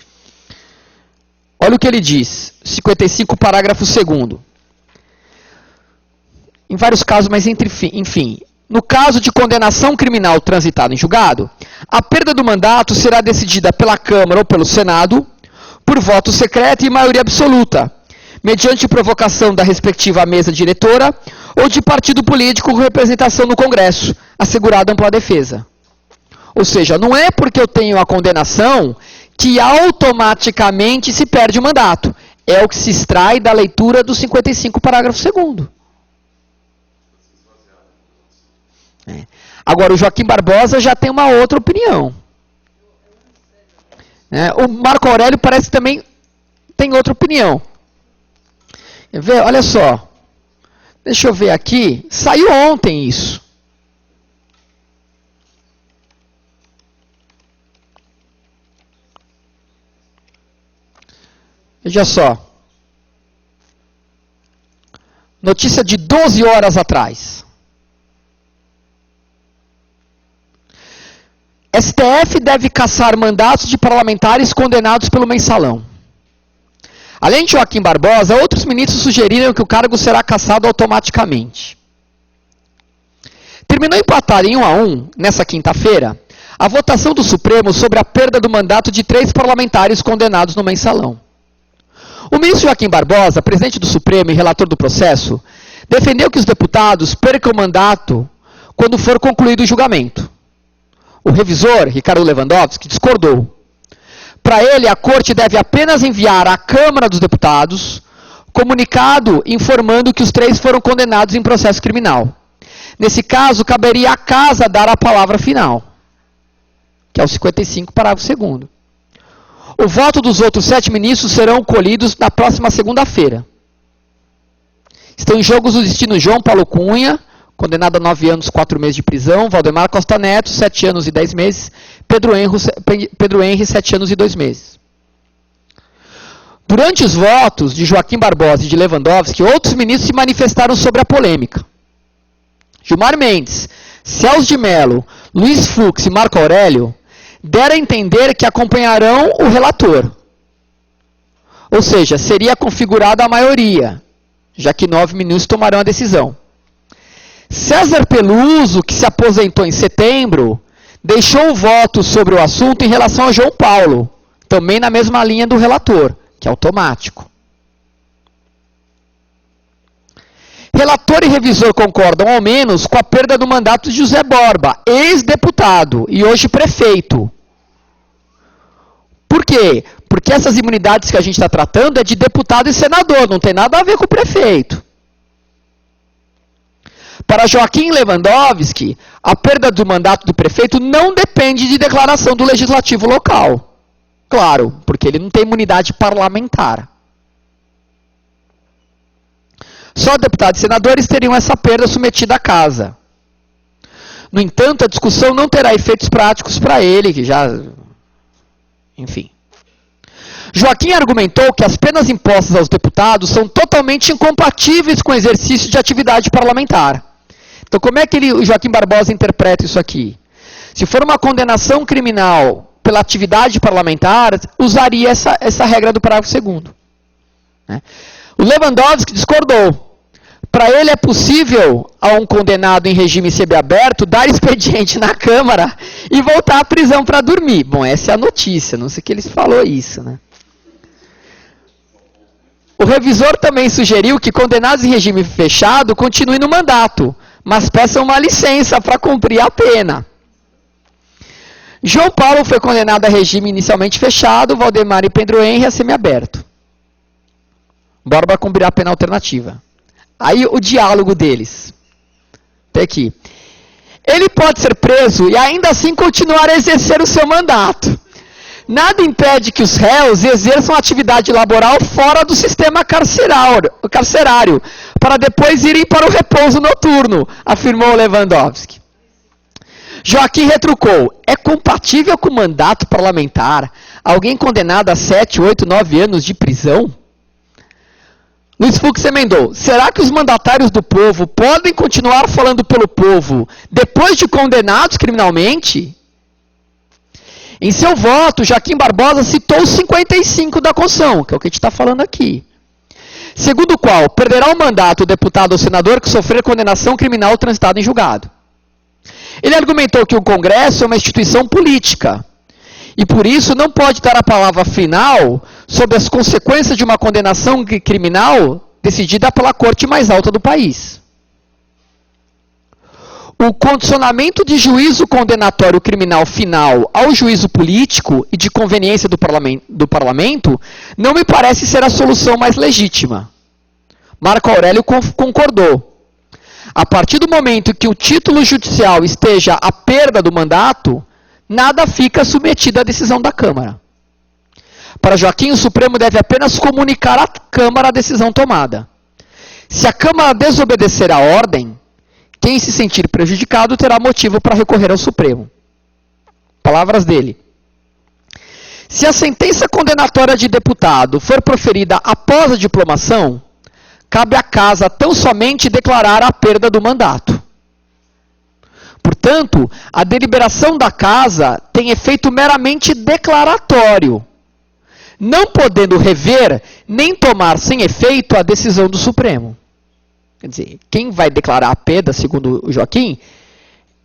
olha o que ele diz, 55, parágrafo 2º. Em vários casos, mas enfim, no caso de condenação criminal transitada em julgado, a perda do mandato será decidida pela Câmara ou pelo Senado por voto secreto e maioria absoluta, mediante provocação da respectiva mesa diretora ou de partido político com representação no Congresso, assegurada ampla defesa. Ou seja, não é porque eu tenho a condenação que automaticamente se perde o mandato. É o que se extrai da leitura do 55, parágrafo 2º. Agora, o Joaquim Barbosa já tem uma outra opinião. O Marco Aurélio parece que também tem outra opinião. Quer ver? Olha só. Deixa eu ver aqui. Saiu ontem isso. Veja só. Notícia de 12 horas atrás. STF deve cassar mandatos de parlamentares condenados pelo mensalão. Além de Joaquim Barbosa, outros ministros sugeriram que o cargo será cassado automaticamente. Terminou empatado em 1-1, nessa quinta-feira, a votação do Supremo sobre a perda do mandato de 3 parlamentares condenados no mensalão. O ministro Joaquim Barbosa, presidente do Supremo e relator do processo, defendeu que os deputados percam o mandato quando for concluído o julgamento. O revisor, Ricardo Lewandowski, discordou. Para ele, a Corte deve apenas enviar à Câmara dos Deputados comunicado informando que os 3 foram condenados em processo criminal. Nesse caso, caberia à Casa dar a palavra final, que é o 55, parágrafo 2º. O voto dos outros 7 ministros serão colhidos na próxima segunda-feira. Estão em jogo os destinos João Paulo Cunha, condenado a 9 anos, 4 meses de prisão, Valdemar Costa Neto, 7 anos e 10 meses, Pedro Henri, 7 anos e 2 meses. Durante os votos de Joaquim Barbosa e de Lewandowski, outros ministros se manifestaram sobre a polêmica. Gilmar Mendes, Celso de Mello, Luiz Fux e Marco Aurélio deram a entender que acompanharão o relator. Ou seja, seria configurada a maioria, já que 9 ministros tomarão a decisão. César Peluso, que se aposentou em setembro, deixou o voto sobre o assunto em relação a João Paulo, também na mesma linha do relator, que é automático. Relator e revisor concordam ao menos com a perda do mandato de José Borba, ex-deputado e hoje prefeito. Por quê? Porque essas imunidades que a gente está tratando é de deputado e senador, não tem nada a ver com o prefeito. Para Joaquim Lewandowski, a perda do mandato do prefeito não depende de declaração do legislativo local. Claro, porque ele não tem imunidade parlamentar. Só deputados e senadores teriam essa perda submetida à casa. No entanto, a discussão não terá efeitos práticos para ele, que já... Enfim. Joaquim argumentou que as penas impostas aos deputados são totalmente incompatíveis com o exercício de atividade parlamentar. Então, como é que o Joaquim Barbosa interpreta isso aqui? Se for uma condenação criminal pela atividade parlamentar, usaria essa regra do parágrafo 2º. Né? O Lewandowski discordou. Para ele é possível, a um condenado em regime semiaberto, dar expediente na Câmara e voltar à prisão para dormir. Bom, essa é a notícia, não sei que ele falou isso, né? O revisor também sugeriu que condenados em regime fechado continuem no mandato, mas peçam uma licença para cumprir a pena. João Paulo foi condenado a regime inicialmente fechado, Valdemar e Pedro Henri a semiaberto. Borba cumprirá a pena alternativa. Aí o diálogo deles. Tem aqui. Ele pode ser preso e ainda assim continuar a exercer o seu mandato. Nada impede que os réus exerçam atividade laboral fora do sistema carcerário, para depois irem para o repouso noturno, afirmou Lewandowski. Joaquim retrucou, é compatível com o mandato parlamentar alguém condenado a 7, 8, 9 anos de prisão? Luiz Fux emendou, será que os mandatários do povo podem continuar falando pelo povo depois de condenados criminalmente? Em seu voto, Joaquim Barbosa citou o 55 da Constituição, que é o que a gente está falando aqui. Segundo o qual, perderá o mandato o deputado ou senador que sofrer condenação criminal transitada em julgado. Ele argumentou que o Congresso é uma instituição política e, por isso, não pode dar a palavra final sobre as consequências de uma condenação criminal decidida pela Corte mais alta do país. O condicionamento de juízo condenatório criminal final ao juízo político e de conveniência do parlamento não me parece ser a solução mais legítima. Marco Aurélio concordou. A partir do momento que o título judicial esteja à perda do mandato, nada fica submetido à decisão da Câmara. Para Joaquim, o Supremo deve apenas comunicar à Câmara a decisão tomada. Se a Câmara desobedecer a ordem, quem se sentir prejudicado terá motivo para recorrer ao Supremo. Palavras dele. Se a sentença condenatória de deputado for proferida após a diplomação, cabe à Casa tão somente declarar a perda do mandato. Portanto, a deliberação da Casa tem efeito meramente declaratório, não podendo rever nem tomar sem efeito a decisão do Supremo. Quer dizer, quem vai declarar a perda, segundo o Joaquim,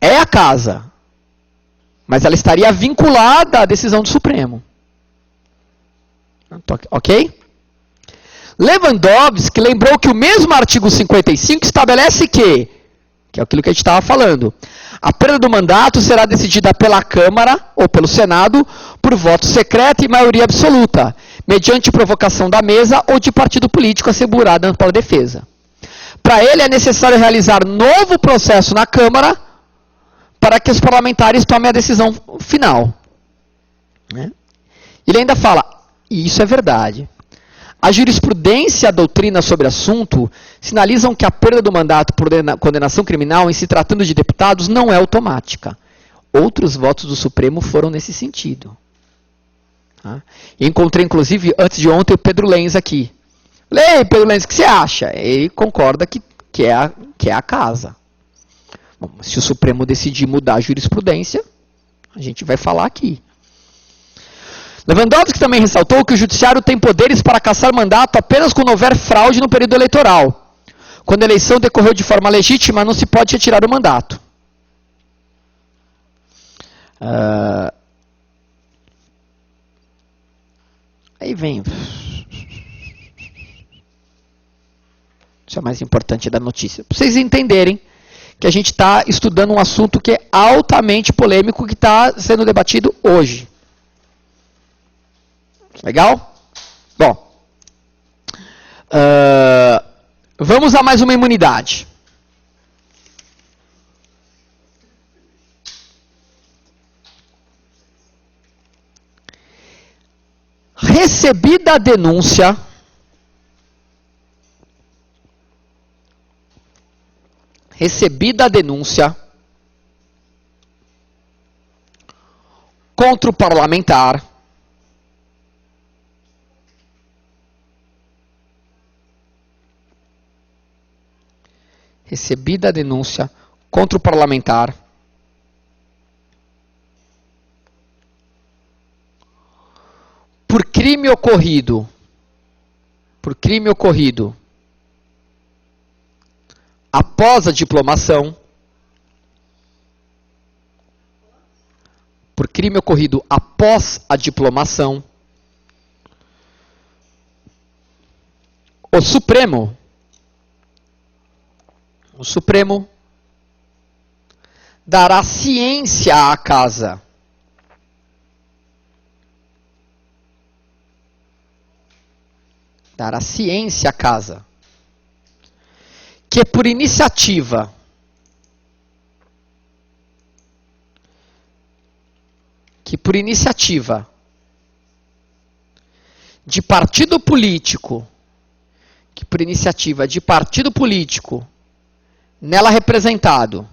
é a Casa, mas ela estaria vinculada à decisão do Supremo. Ok? Lewandowski lembrou que o mesmo artigo 55 estabelece que é aquilo que a gente estava falando, a perda do mandato será decidida pela Câmara ou pelo Senado por voto secreto e maioria absoluta, mediante provocação da mesa ou de partido político assegurada pela defesa. Para ele é necessário realizar novo processo na Câmara para que os parlamentares tomem a decisão final. Ele ainda fala, e isso é verdade, a jurisprudência e a doutrina sobre o assunto sinalizam que a perda do mandato por condenação criminal, em se tratando de deputados, não é automática. Outros votos do Supremo foram nesse sentido. Encontrei, inclusive, antes de ontem, o Pedro Lenz aqui. Lei, Pedro Lenz, o que você acha? Ele concorda que é a Casa. Bom, se o Supremo decidir mudar a jurisprudência, a gente vai falar aqui. Lewandowski também ressaltou que o Judiciário tem poderes para cassar mandato apenas quando houver fraude no período eleitoral. Quando a eleição decorreu de forma legítima, não se pode retirar o mandato. Aí vem... Isso é o mais importante da notícia. Para vocês entenderem que a gente está estudando um assunto que é altamente polêmico, que está sendo debatido hoje. Legal? Bom. Vamos a mais uma imunidade. Recebida a denúncia recebida a denúncia contra o parlamentar por crime ocorrido após a diplomação, o Supremo dará ciência à casa que por iniciativa de partido político nela representado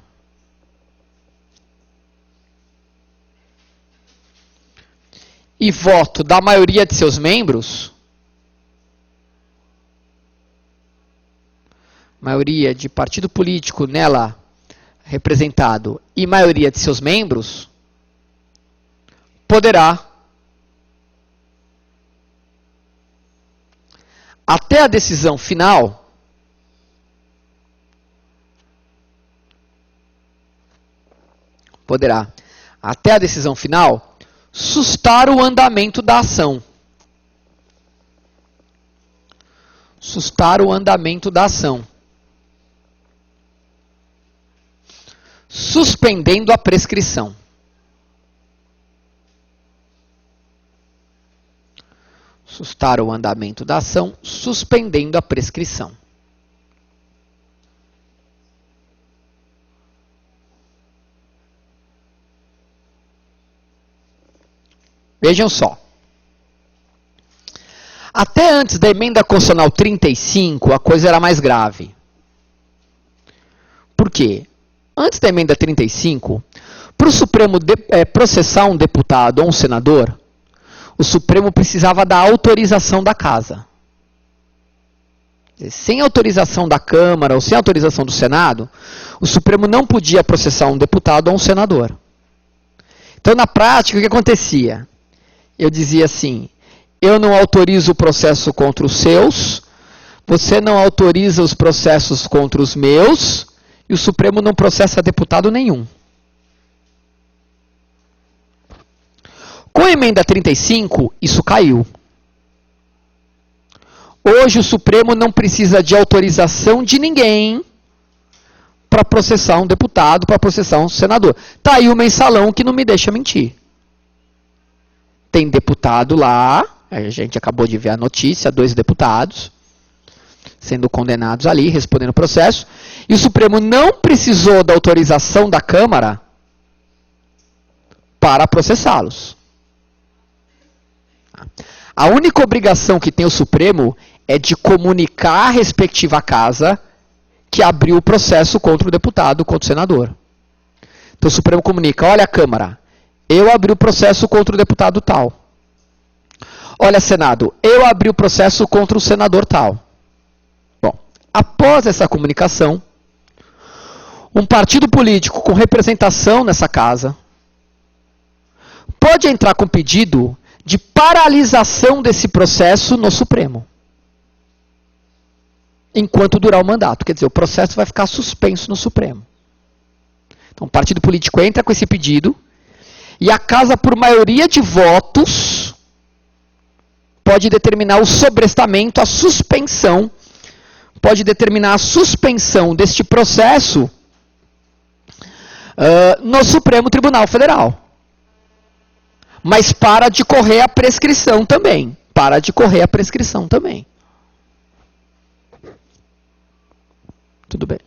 e voto da maioria de seus membros, maioria de partido político nela representado e maioria de seus membros, poderá, até a decisão final, sustar o andamento da ação. Suspendendo a prescrição. Vejam só. Até antes da emenda constitucional 35, a coisa era mais grave. Por quê? Antes da emenda 35, para o Supremo processar um deputado ou um senador, o Supremo precisava da autorização da Casa. Sem autorização da Câmara ou sem autorização do Senado, o Supremo não podia processar um deputado ou um senador. Então, na prática, o que acontecia? Eu dizia assim: eu não autorizo o processo contra os seus, você não autoriza os processos contra os meus, e o Supremo não processa deputado nenhum. Com a emenda 35, isso caiu. Hoje o Supremo não precisa de autorização de ninguém para processar um deputado, para processar um senador. Está aí o mensalão que não me deixa mentir. Tem deputado lá, a gente acabou de ver a notícia, 2 deputados sendo condenados ali, respondendo o processo, e o Supremo não precisou da autorização da Câmara para processá-los. A única obrigação que tem o Supremo é de comunicar à respectiva casa que abriu o processo contra o deputado, contra o senador. Então o Supremo comunica: olha, Câmara, eu abri o processo contra o deputado tal. Olha, Senado, eu abri o processo contra o senador tal. Bom, após essa comunicação, um partido político com representação nessa casa pode entrar com pedido de paralisação desse processo no Supremo, enquanto durar o mandato. Quer dizer, o processo vai ficar suspenso no Supremo. Então, o partido político entra com esse pedido e a casa, por maioria de votos, pode determinar o sobrestamento, a suspensão, pode determinar a suspensão deste processo no Supremo Tribunal Federal. Mas para de correr a prescrição também. Tudo bem.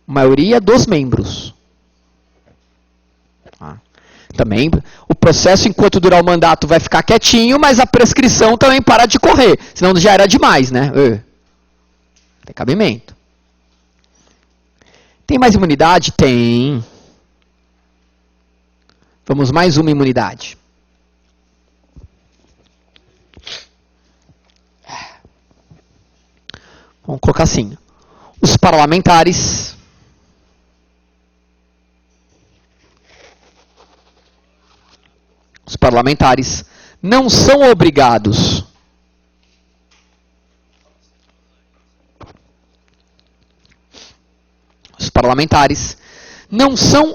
Maioria dos membros. Também, o processo, enquanto durar o mandato, vai ficar quietinho, mas a prescrição também para de correr. Senão já era demais, né? Tem cabimento. Tem mais imunidade? Tem. Vamos, mais uma imunidade. Vamos colocar assim. Os parlamentares não são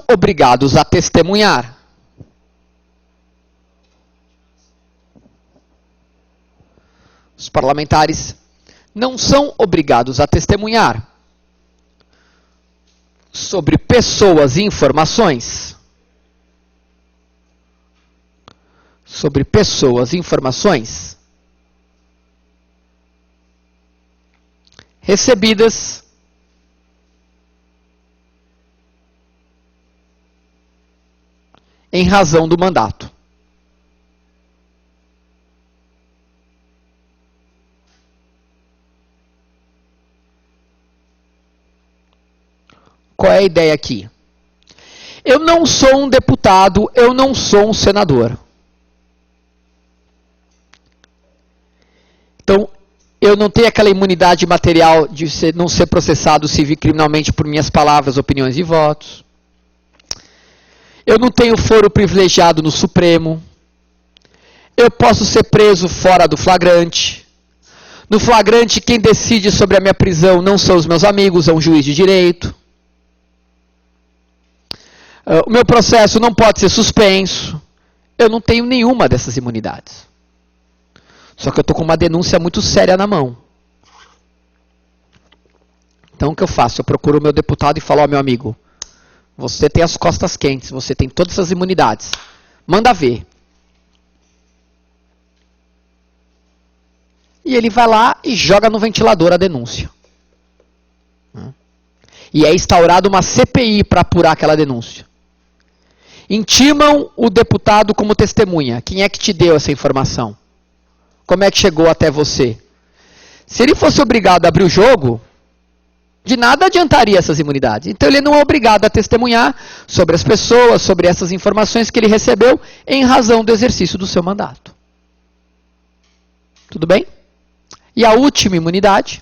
obrigados a testemunhar. Os parlamentares não são obrigados a testemunhar sobre pessoas e informações recebidas em razão do mandato. Qual é a ideia aqui? Eu não sou um deputado, eu não sou um senador. Então, eu não tenho aquela imunidade material de não ser processado civil criminalmente por minhas palavras, opiniões e votos. Eu não tenho foro privilegiado no Supremo. Eu posso ser preso fora do flagrante. No flagrante, quem decide sobre a minha prisão não são os meus amigos, é um juiz de direito. O meu processo não pode ser suspenso. Eu não tenho nenhuma dessas imunidades. Só que eu estou com uma denúncia muito séria na mão. Então o que eu faço? Eu procuro o meu deputado e falo, ó, meu amigo, você tem as costas quentes, você tem todas essas imunidades. Manda ver. E ele vai lá e joga no ventilador a denúncia. E é instaurada uma CPI para apurar aquela denúncia. Intimam o deputado como testemunha. Quem é que te deu essa informação? Como é que chegou até você? Se ele fosse obrigado a abrir o jogo, de nada adiantaria essas imunidades. Então ele não é obrigado a testemunhar sobre as pessoas, sobre essas informações que ele recebeu em razão do exercício do seu mandato. Tudo bem? E a última imunidade.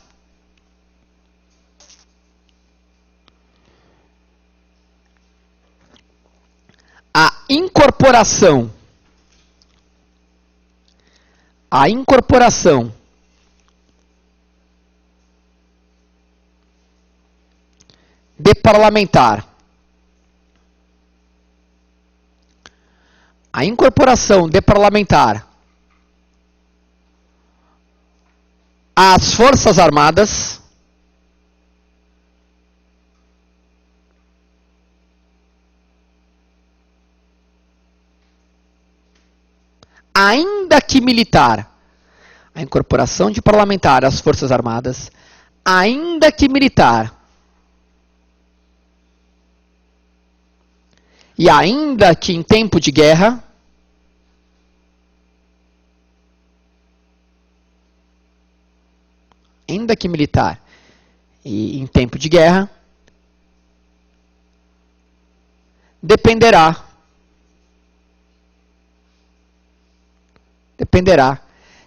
A incorporação de parlamentar. A incorporação de parlamentar às Forças Armadas ainda que militar. A incorporação de parlamentar às Forças Armadas, ainda que militar. E ainda que em tempo de guerra, ainda que militar e em tempo de guerra, dependerá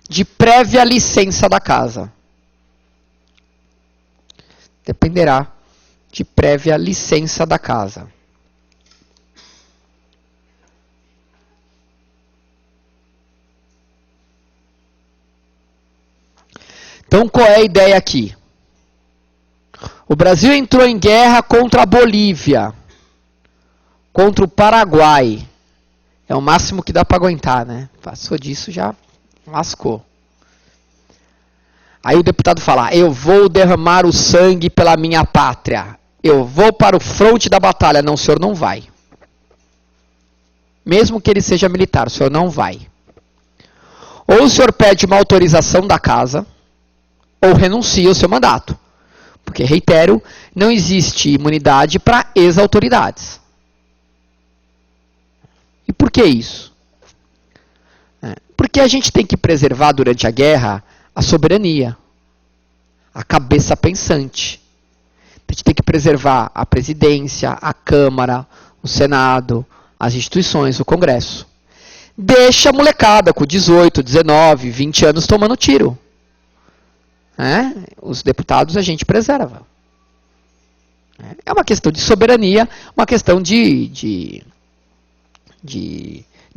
de prévia licença da casa. Dependerá de prévia licença da casa. Então, qual é a ideia aqui? O Brasil entrou em guerra contra a Bolívia, contra o Paraguai. É o máximo que dá para aguentar, né? Passou disso, já lascou. Aí o deputado fala, eu vou derramar o sangue pela minha pátria. Eu vou para o fronte da batalha. Não, o senhor não vai. Mesmo que ele seja militar, o senhor não vai. Ou o senhor pede uma autorização da casa, ou renuncia ao seu mandato. Porque, reitero, não existe imunidade para ex-autoridades. E por que isso? Porque a gente tem que preservar durante a guerra a soberania, a cabeça pensante. A gente tem que preservar a presidência, a Câmara, o Senado, as instituições, o Congresso. Deixa a molecada com 18, 19, 20 anos tomando tiro. Os deputados a gente preserva. É uma questão de soberania, uma questão de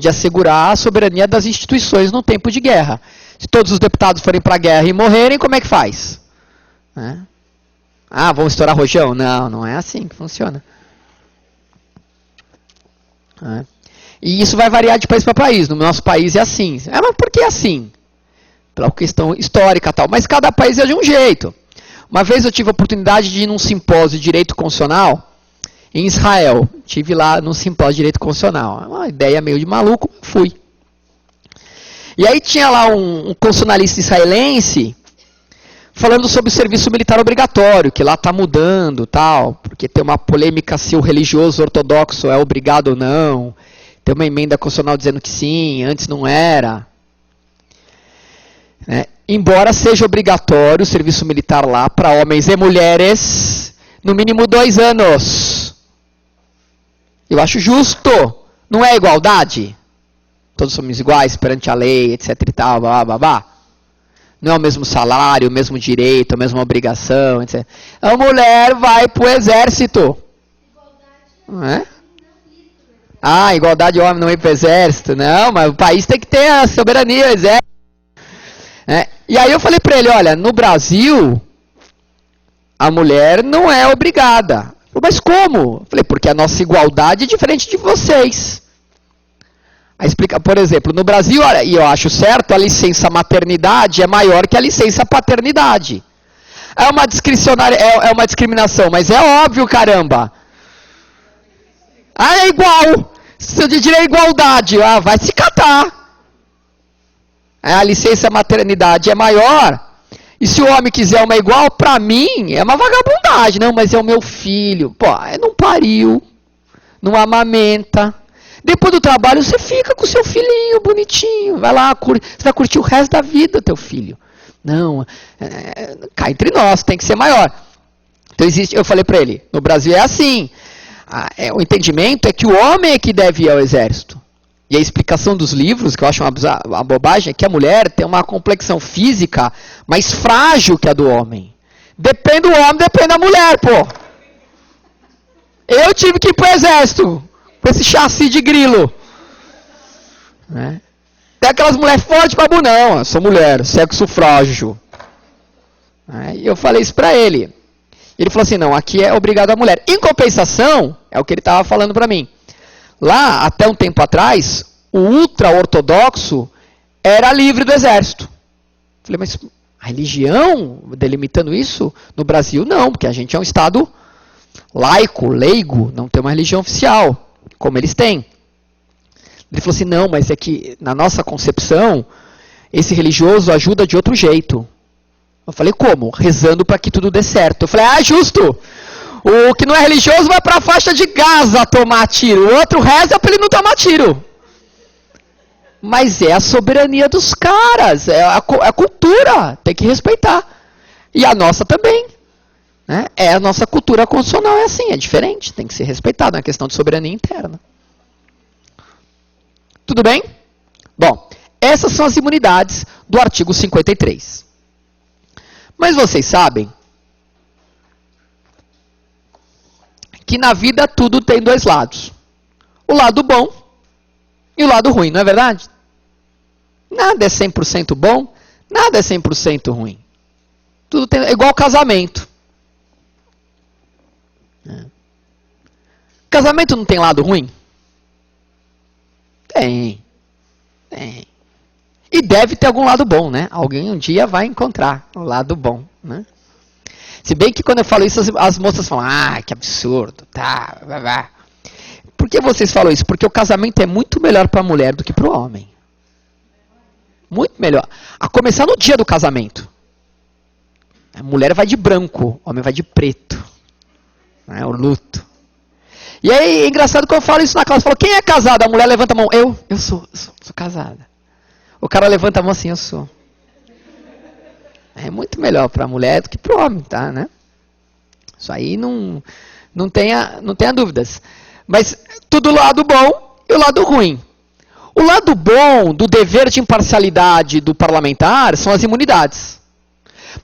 assegurar a soberania das instituições no tempo de guerra. Se todos os deputados forem para a guerra e morrerem, como é que faz? Vão estourar rojão? Não, não é assim que funciona. E isso vai variar de país para país. No nosso país é assim. Mas por que assim? Pela questão histórica e tal. Mas cada país é de um jeito. Uma vez eu tive a oportunidade de ir num simpósio de direito constitucional em Israel. Estive lá num simpósio de direito constitucional. Uma ideia meio de maluco, fui. E aí tinha lá um constitucionalista israelense falando sobre o serviço militar obrigatório, que lá está mudando, tal, porque tem uma polêmica se o religioso ortodoxo é obrigado ou não. Tem uma emenda constitucional dizendo que sim, antes não era. Embora seja obrigatório o serviço militar lá para homens e mulheres, no mínimo 2 anos. Eu acho justo. Não é igualdade? Todos somos iguais perante a lei, etc e tal, blá. Não é o mesmo salário, o mesmo direito, a mesma obrigação, etc. A mulher vai para o exército. Não é? Igualdade de homem não ir para o exército. Não, mas o país tem que ter a soberania, o exército. E aí eu falei para ele, olha, no Brasil, a mulher não é obrigada. Mas como? Eu falei, porque a nossa igualdade é diferente de vocês. Aí explica, por exemplo, no Brasil, e eu acho certo, a licença maternidade é maior que a licença paternidade. É uma discriminação, mas é óbvio, caramba. É igual. Se eu dizer igualdade, vai se catar. A licença maternidade é maior. E se o homem quiser uma igual, pra mim, é uma vagabundagem. Não, mas é o meu filho. Pô, não pariu. Não amamenta. Depois do trabalho, você fica com o seu filhinho bonitinho. Vai lá, você vai curtir o resto da vida, teu filho. Não, cá entre nós, tem que ser maior. Então, eu falei pra ele, no Brasil é assim. O entendimento é que o homem é que deve ir ao exército. E a explicação dos livros, que eu acho uma bobagem, é que a mulher tem uma complexão física mais frágil que a do homem. Depende do homem, depende da mulher, pô. Eu tive que ir pro exército, com esse chassi de grilo. Tem aquelas mulheres fortes pra não, eu sou mulher, sexo frágil. E eu falei isso pra ele. Ele falou assim, não, aqui é obrigado a mulher. Em compensação, é o que ele estava falando pra mim. Lá, até um tempo atrás, o ultra-ortodoxo era livre do exército. Falei, mas a religião delimitando isso? No Brasil, não, porque a gente é um estado laico, leigo, não tem uma religião oficial, como eles têm. Ele falou assim, não, mas é que na nossa concepção, esse religioso ajuda de outro jeito. Eu falei, como? Rezando para que tudo dê certo. Eu falei, justo! O que não é religioso vai para a faixa de Gaza tomar tiro. O outro reza para ele não tomar tiro. Mas é a soberania dos caras. É a cultura. Tem que respeitar. E a nossa também. A nossa cultura constitucional é assim. É diferente. Tem que ser respeitado. É uma questão de soberania interna. Tudo bem? Bom, essas são as imunidades do artigo 53. Mas vocês sabem que na vida tudo tem 2 lados. O lado bom e o lado ruim, não é verdade? Nada é 100% bom, nada é 100% ruim. Tudo tem, é igual casamento. Casamento não tem lado ruim? Tem. E deve ter algum lado bom, né? Alguém um dia vai encontrar o lado bom, né? Se bem que quando eu falo isso, as moças falam, que absurdo, tá, blá, blá. Por que vocês falam isso? Porque o casamento é muito melhor para a mulher do que para o homem. Muito melhor. A começar no dia do casamento. A mulher vai de branco, o homem vai de preto. O luto. E aí, é engraçado que eu falo isso na classe, eu falo, quem é casado? A mulher levanta a mão, eu sou casada. O cara levanta a mão assim, eu sou. É muito melhor para a mulher do que para o homem, tá, né? Isso aí não tenha dúvidas. Mas tudo lado bom e o lado ruim. O lado bom do dever de imparcialidade do parlamentar são as imunidades.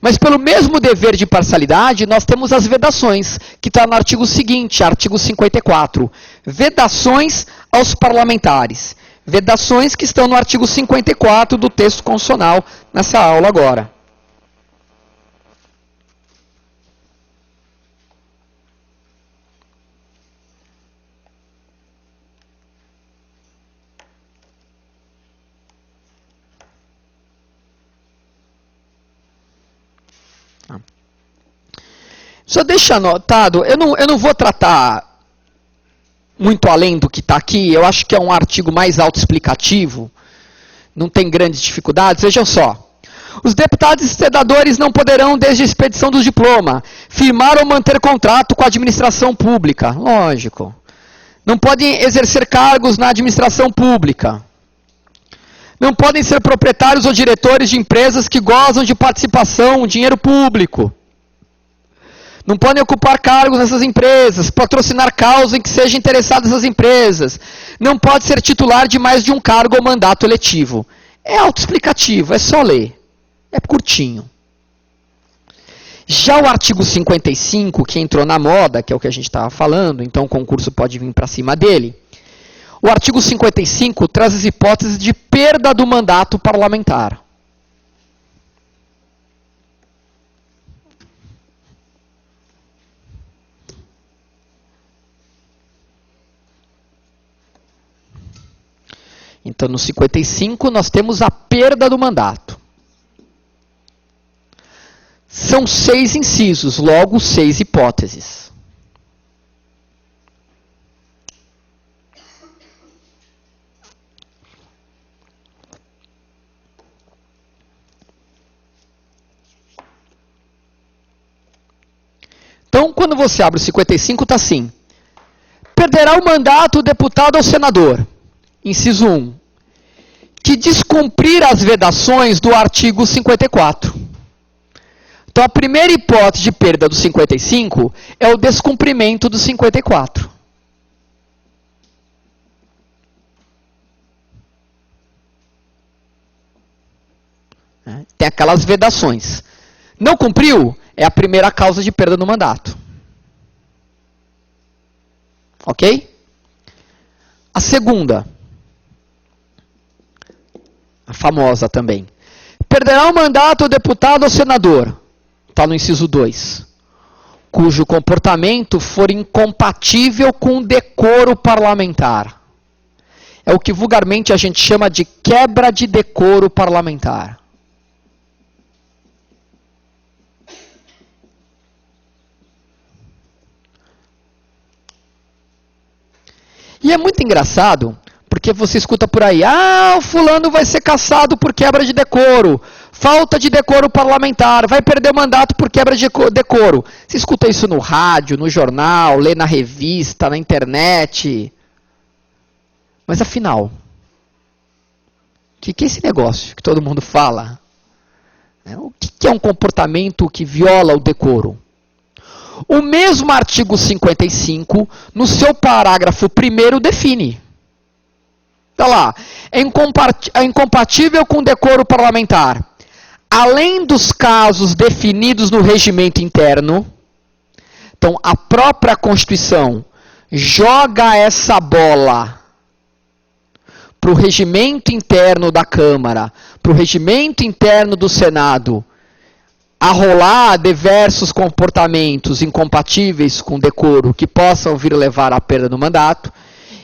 Mas pelo mesmo dever de imparcialidade, nós temos as vedações, que está no artigo seguinte, artigo 54. Vedações aos parlamentares. Vedações que estão no artigo 54 do texto constitucional, nessa aula agora. Só deixa anotado, eu não vou tratar muito além do que está aqui, eu acho que é um artigo mais autoexplicativo, não tem grandes dificuldades. Vejam só, os deputados e senadores não poderão, desde a expedição do diploma, firmar ou manter contrato com a administração pública, lógico. Não podem exercer cargos na administração pública. Não podem ser proprietários ou diretores de empresas que gozam de participação, dinheiro público. Não podem ocupar cargos nessas empresas, patrocinar causas em que sejam interessadas essas empresas. Não pode ser titular de mais de um cargo ou mandato eletivo. É autoexplicativo, é só ler. É curtinho. Já o artigo 55, que entrou na moda, que é o que a gente estava falando, então o concurso pode vir para cima dele. O artigo 55 traz as hipóteses de perda do mandato parlamentar. Então, no 55, nós temos a perda do mandato. São 6 incisos, logo 6 hipóteses. Então, quando você abre o 55, está assim. Perderá o mandato o deputado ou senador. Inciso 1. Que descumprir as vedações do artigo 54. Então, a primeira hipótese de perda do 55 é o descumprimento do 54. Tem aquelas vedações. Não cumpriu? É a primeira causa de perda do mandato. Ok? A segunda. A famosa também. Perderá o mandato o deputado ou senador. Está no inciso 2. Cujo comportamento for incompatível com o decoro parlamentar. É o que vulgarmente a gente chama de quebra de decoro parlamentar. E é muito engraçado, porque você escuta por aí, o fulano vai ser cassado por quebra de decoro, falta de decoro parlamentar, vai perder o mandato por quebra de decoro. Você escuta isso no rádio, no jornal, lê na revista, na internet. Mas afinal, o que é esse negócio que todo mundo fala? O que é um comportamento que viola o decoro? O mesmo artigo 55, no seu parágrafo 1º, define. Está lá. É incompatível com o decoro parlamentar. Além dos casos definidos no regimento interno, então a própria Constituição joga essa bola para o regimento interno da Câmara, para o regimento interno do Senado, a rolar diversos comportamentos incompatíveis com decoro que possam vir levar à perda do mandato,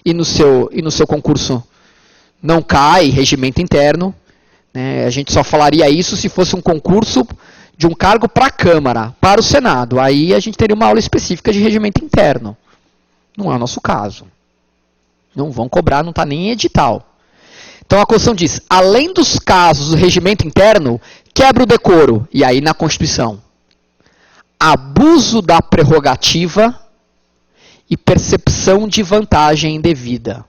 e no seu concurso não cai regimento interno. Né? A gente só falaria isso se fosse um concurso de um cargo para a Câmara, para o Senado. Aí a gente teria uma aula específica de regimento interno. Não é o nosso caso. Não vão cobrar, não está nem em edital. Então a Constituição diz, além dos casos do regimento interno, quebra o decoro. E aí na Constituição, abuso da prerrogativa e percepção de vantagem indevida.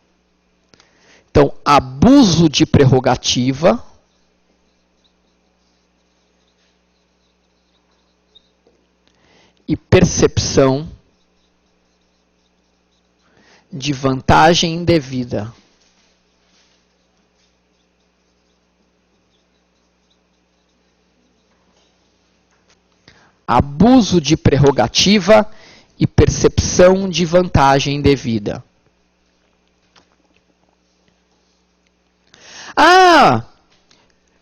Então, abuso de prerrogativa e percepção de vantagem indevida. Abuso de prerrogativa e percepção de vantagem indevida. Ah,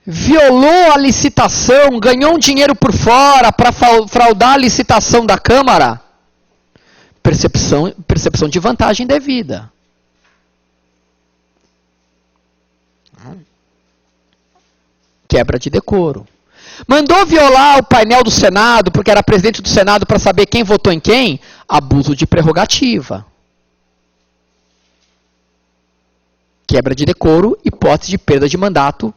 violou a licitação, ganhou um dinheiro por fora para fraudar a licitação da Câmara. Percepção de vantagem indevida. Quebra de decoro. Mandou violar o painel do Senado, porque era presidente do Senado, para saber quem votou em quem? Abuso de prerrogativa. Quebra de decoro, hipótese de perda de mandato,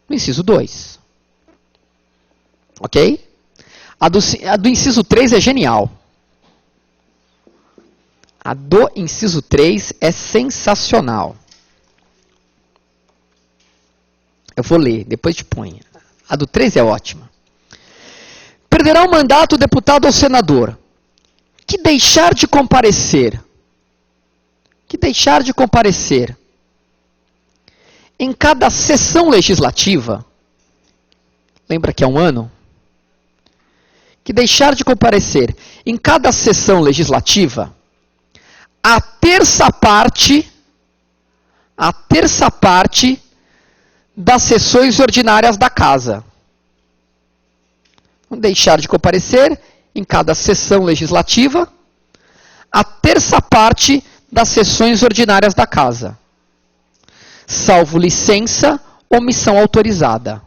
no inciso 2. Ok? A do inciso 3 é genial. A do inciso 3 é sensacional. Eu vou ler, depois te ponho. A do 3 é ótima. Perderá o mandato o deputado ou senador que deixar de comparecer em cada sessão legislativa, lembra que é um ano? Que deixar de comparecer em cada sessão legislativa a terça parte das sessões ordinárias da Casa. Deixar de comparecer em cada sessão legislativa a terça parte das sessões ordinárias da Casa. Salvo licença, omissão autorizada.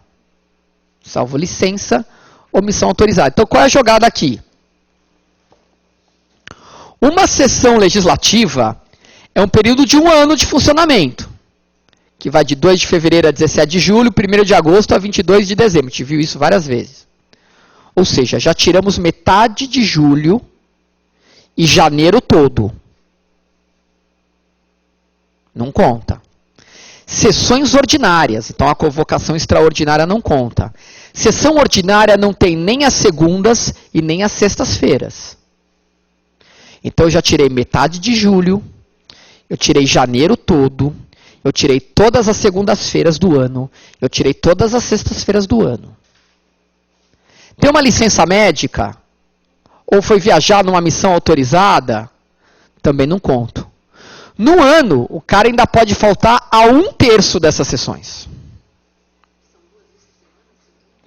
Salvo licença, omissão autorizada. Então, qual é a jogada aqui? Uma sessão legislativa é um período de um ano de funcionamento, que vai de 2 de fevereiro a 17 de julho, 1º de agosto a 22 de dezembro. A gente viu isso várias vezes. Ou seja, já tiramos metade de julho e janeiro todo. Não conta. Sessões ordinárias, então a convocação extraordinária não conta. Sessão ordinária não tem nem as segundas e nem as sextas-feiras. Então eu já tirei metade de julho, eu tirei janeiro todo, eu tirei todas as segundas-feiras do ano, eu tirei todas as sextas-feiras do ano. Tem uma licença médica? Ou foi viajar numa missão autorizada? Também não conto. No ano, o cara ainda pode faltar a 1/3 dessas sessões.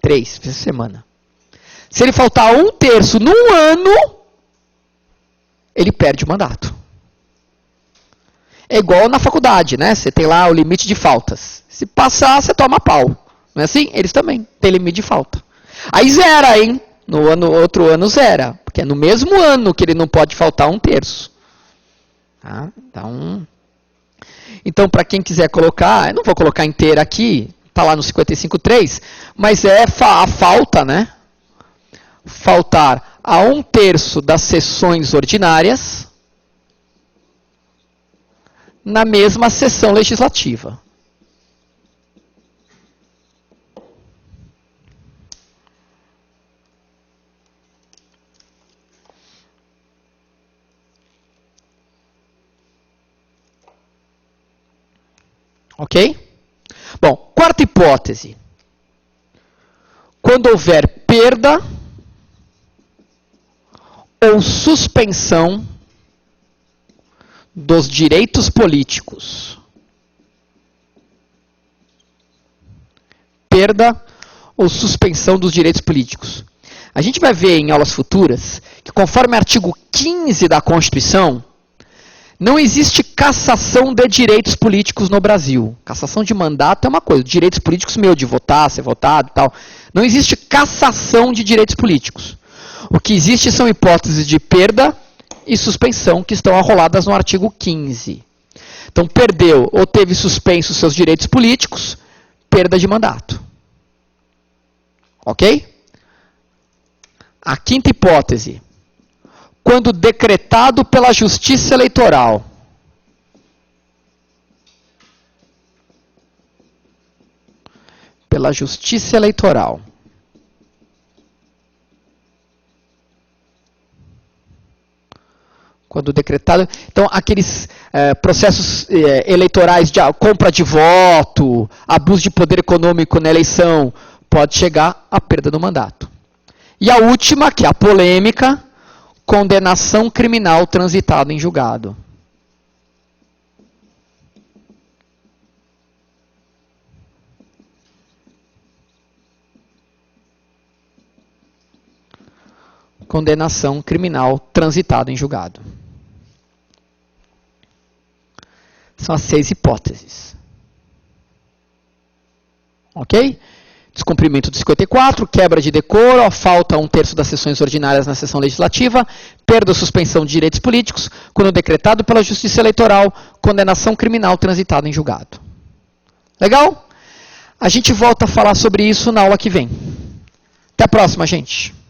3 essa semana. Se ele faltar a 1/3 num ano, ele perde o mandato. É igual na faculdade, né? Você tem lá o limite de faltas. Se passar, você toma pau. Não é assim? Eles também têm limite de falta. Aí zera, hein? Outro ano zera. Porque é no mesmo ano que ele não pode faltar 1/3. Tá? Então, para quem quiser colocar, eu não vou colocar inteira aqui, está lá no 55.3, mas é a falta, né? Faltar a 1/3 das sessões ordinárias na mesma sessão legislativa. Ok? Bom, quarta hipótese. Quando houver perda ou suspensão dos direitos políticos. Perda ou suspensão dos direitos políticos. A gente vai ver em aulas futuras que, conforme o artigo 15 da Constituição, não existe cassação de direitos políticos no Brasil. Cassação de mandato é uma coisa, direitos políticos meu, de votar, ser votado e tal. Não existe cassação de direitos políticos. O que existe são hipóteses de perda e suspensão que estão arroladas no artigo 15. Então, perdeu ou teve suspenso seus direitos políticos, perda de mandato. Ok? A quinta hipótese. Quando decretado pela Justiça Eleitoral. Pela Justiça Eleitoral. Quando decretado. Então, aqueles processos eleitorais de compra de voto, abuso de poder econômico na eleição, pode chegar à perda do mandato. E a última, que é a polêmica, condenação criminal transitada em julgado. Condenação criminal transitada em julgado. São as 6 hipóteses. Ok? Descumprimento do 54, quebra de decoro, falta 1/3 das sessões ordinárias na sessão legislativa, perda ou suspensão de direitos políticos, quando decretado pela Justiça Eleitoral, condenação criminal transitada em julgado. Legal? A gente volta a falar sobre isso na aula que vem. Até a próxima, gente.